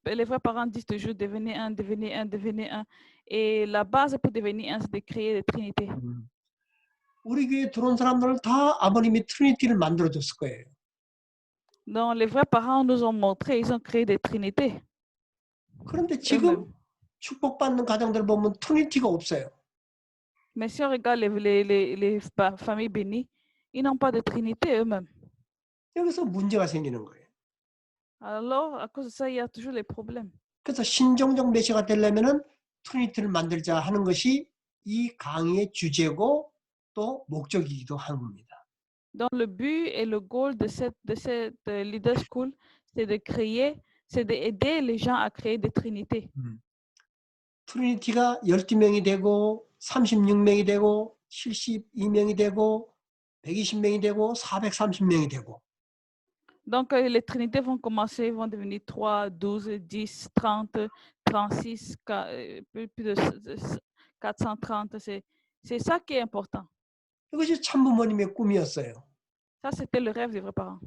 les vrais parents disent toujours devenez un, devenez un, devenez un. Et la base pour devenir un, c'est de créer des trinités. 우리 교회에 들어온 사람들은 다 아버님이 트리니티를 만들어줬을 거예요. Donc, les vrais parents nous ont montré, ils ont créé des trinités. 그런데 지금 축복받는 가정들 보면 트리니티가 없어요. Mais si on regarde les familles bénies, ils n'ont pas de trinité eux-mêmes. 여기서 문제가 생기는 거예요. Alors, à cause de ça, il y a toujours les problèmes. 그래서 신종적 메시아가 되려면은 트리니티를 만들자 하는 것이 이 강의의 주제고 또 목적이기도 한 겁니다. Donc, le but et le goal de cette leader school, c'est de créer, c'est d'aider les gens à créer des trinités. 트리니티가 12명이 되고 36명이 되고 72명이 되고 120명이 되고 430명이 되고. Donc, les trinités vont commencer, vont devenir 3, 12, 10, 30, 36, plus de 430. C'est ça qui est important. 이것이 참부모님의 꿈이었어요. Ça, c'était le rêve des vrais parents.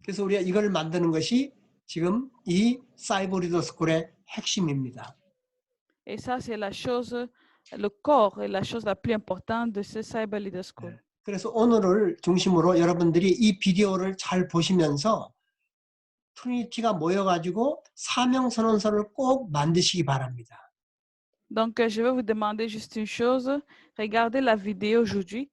그래서 우리가 이걸 만드는 것이 지금 이 사이버 리더 스쿨의 핵심입니다. Et ça, c'est la chose, le corps est la chose la plus importante de ce Cyber Leader School. 그래서 오늘을 중심으로 여러분들이 이 비디오를 잘 보시면서 트리니티가 모여가지고 사명선언서를 꼭 만드시기 바랍니다. Donc, je vais vous demander juste une chose. Regardez la vidéo aujourd'hui.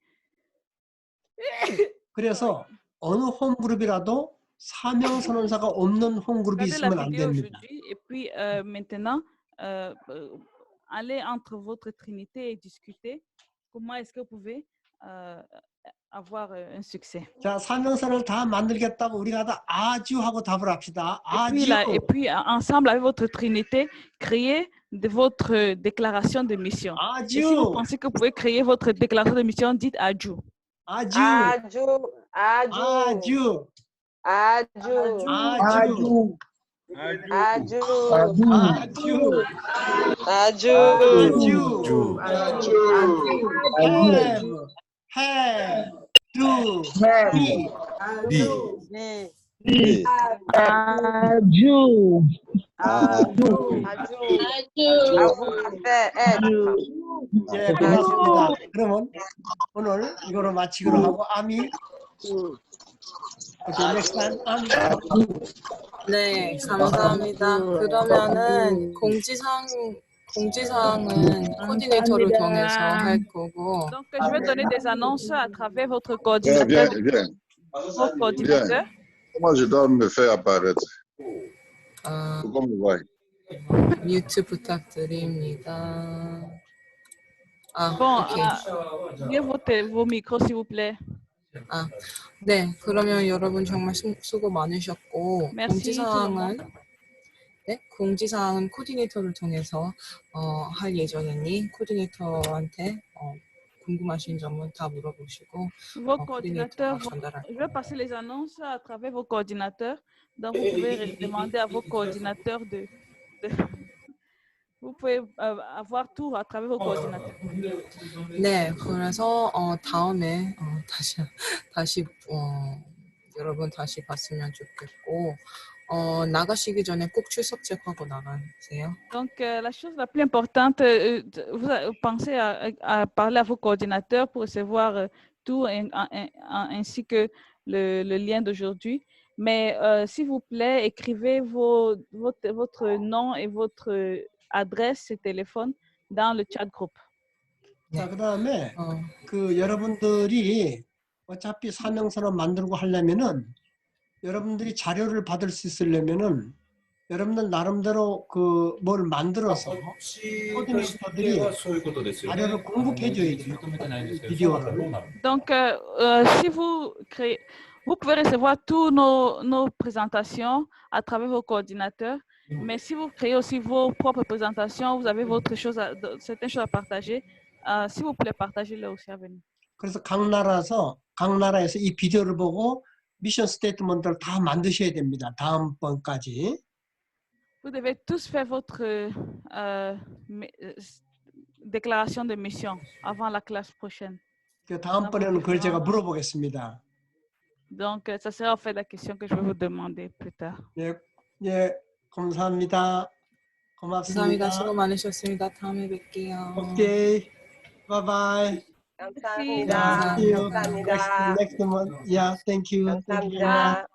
그래서 어느 홈그룹이라도 사명선언서가 없는 홈그룹이 있으면 안 됩니다. Et puis, maintenant, allez entre votre trinité et discutez comment est-ce que vous pouvez avoir un succès. 자, 사명서를 다 만들겠다고 우리가 다 아주 하고 답을 합시다. 아주. Et puis ensemble avec votre trinité, créez votre déclaration de mission. 아주. Et si vous pensez que vous pouvez créer votre déclaration de mission, dites 아주. 아주. 아주. 아주. 아주. 아주. 아주. 아주. have, do, be. 예, 고맙습니다. 그러면 오늘 이거로 마치기로 하고 아미. 오케이, next time 아미. 네, 감사합니다. 그러면은 공지사항은 코디네이터를 통해서 할 거고. Donc, je vais donner des annonces à travers votre coordinateur. Votre coordinateur. Comment je dois me faire apparaître? Pourquoi me voyez? 뮤트 부탁드립니다. Bon, 오케이. ouvrez vos micros, s'il vous plaît. 네, 그러면 여러분 정말 수고 많으셨고 Merci, tout le monde. 공지사항은 코디네이터를 통해서 할 예정이니 코디네이터한테 궁금하신 점은 다 물어보시고 Vos 코디네이터가 coordinateurs, 전달할. je vais passer les annonces à travers vos coordinateurs. Donc, vous pouvez demander à vos coordinateurs vous pouvez avoir tout à travers vos coordinateurs. 네, 그래서 다음에 다시 여러분 다시 봤으면 좋겠고 나가시기 전에 꼭 출석 체크하고 나가세요. Donc, la chose la plus importante, vous pensez à parler à vos coordinateurs pour recevoir tout ainsi que le lien d'aujourd'hui. Mais s'il vous plaît, écrivez votre nom et votre adresse et téléphone dans le chat group. 자, 그다음에 여러분들이 어차피 사명선언 만들고 하려면은 여러분들이 자료를 받을 수 있으려면은 여러분들 나름대로 뭘 만들어서 코디네이터들이 자료를 공급해 줘야 돼요. 비디오를. Donc, si vous créez, vous pouvez recevoir tous nos présentations à travers vos coordinateurs. Mais si vous créez aussi vos propres présentations, vous avez certaines choses à partager. S'il vous plaît, partagez-les aussi avec nous. 그래서 각 나라에서 이 비디오를 보고 미션 스테이트먼트를 다 만드셔야 됩니다. 다음번까지. Vous devez tous faire votre déclaration de mission avant la classe prochaine. 다음번에는 그걸 제가 물어보겠습니다. Donc, ça sera en fait la question que je vais vous demander plus tard. 예, 감사합니다. 고맙습니다. 감사합니다. 수고 많으셨습니다. 다음에 뵐게요. 오케이, 바이바이. 감사합니다. See you 감사합니다. next month. Yeah, thank you. Thank you very much.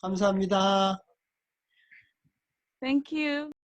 감사합니다. 감사합니다. Thank you.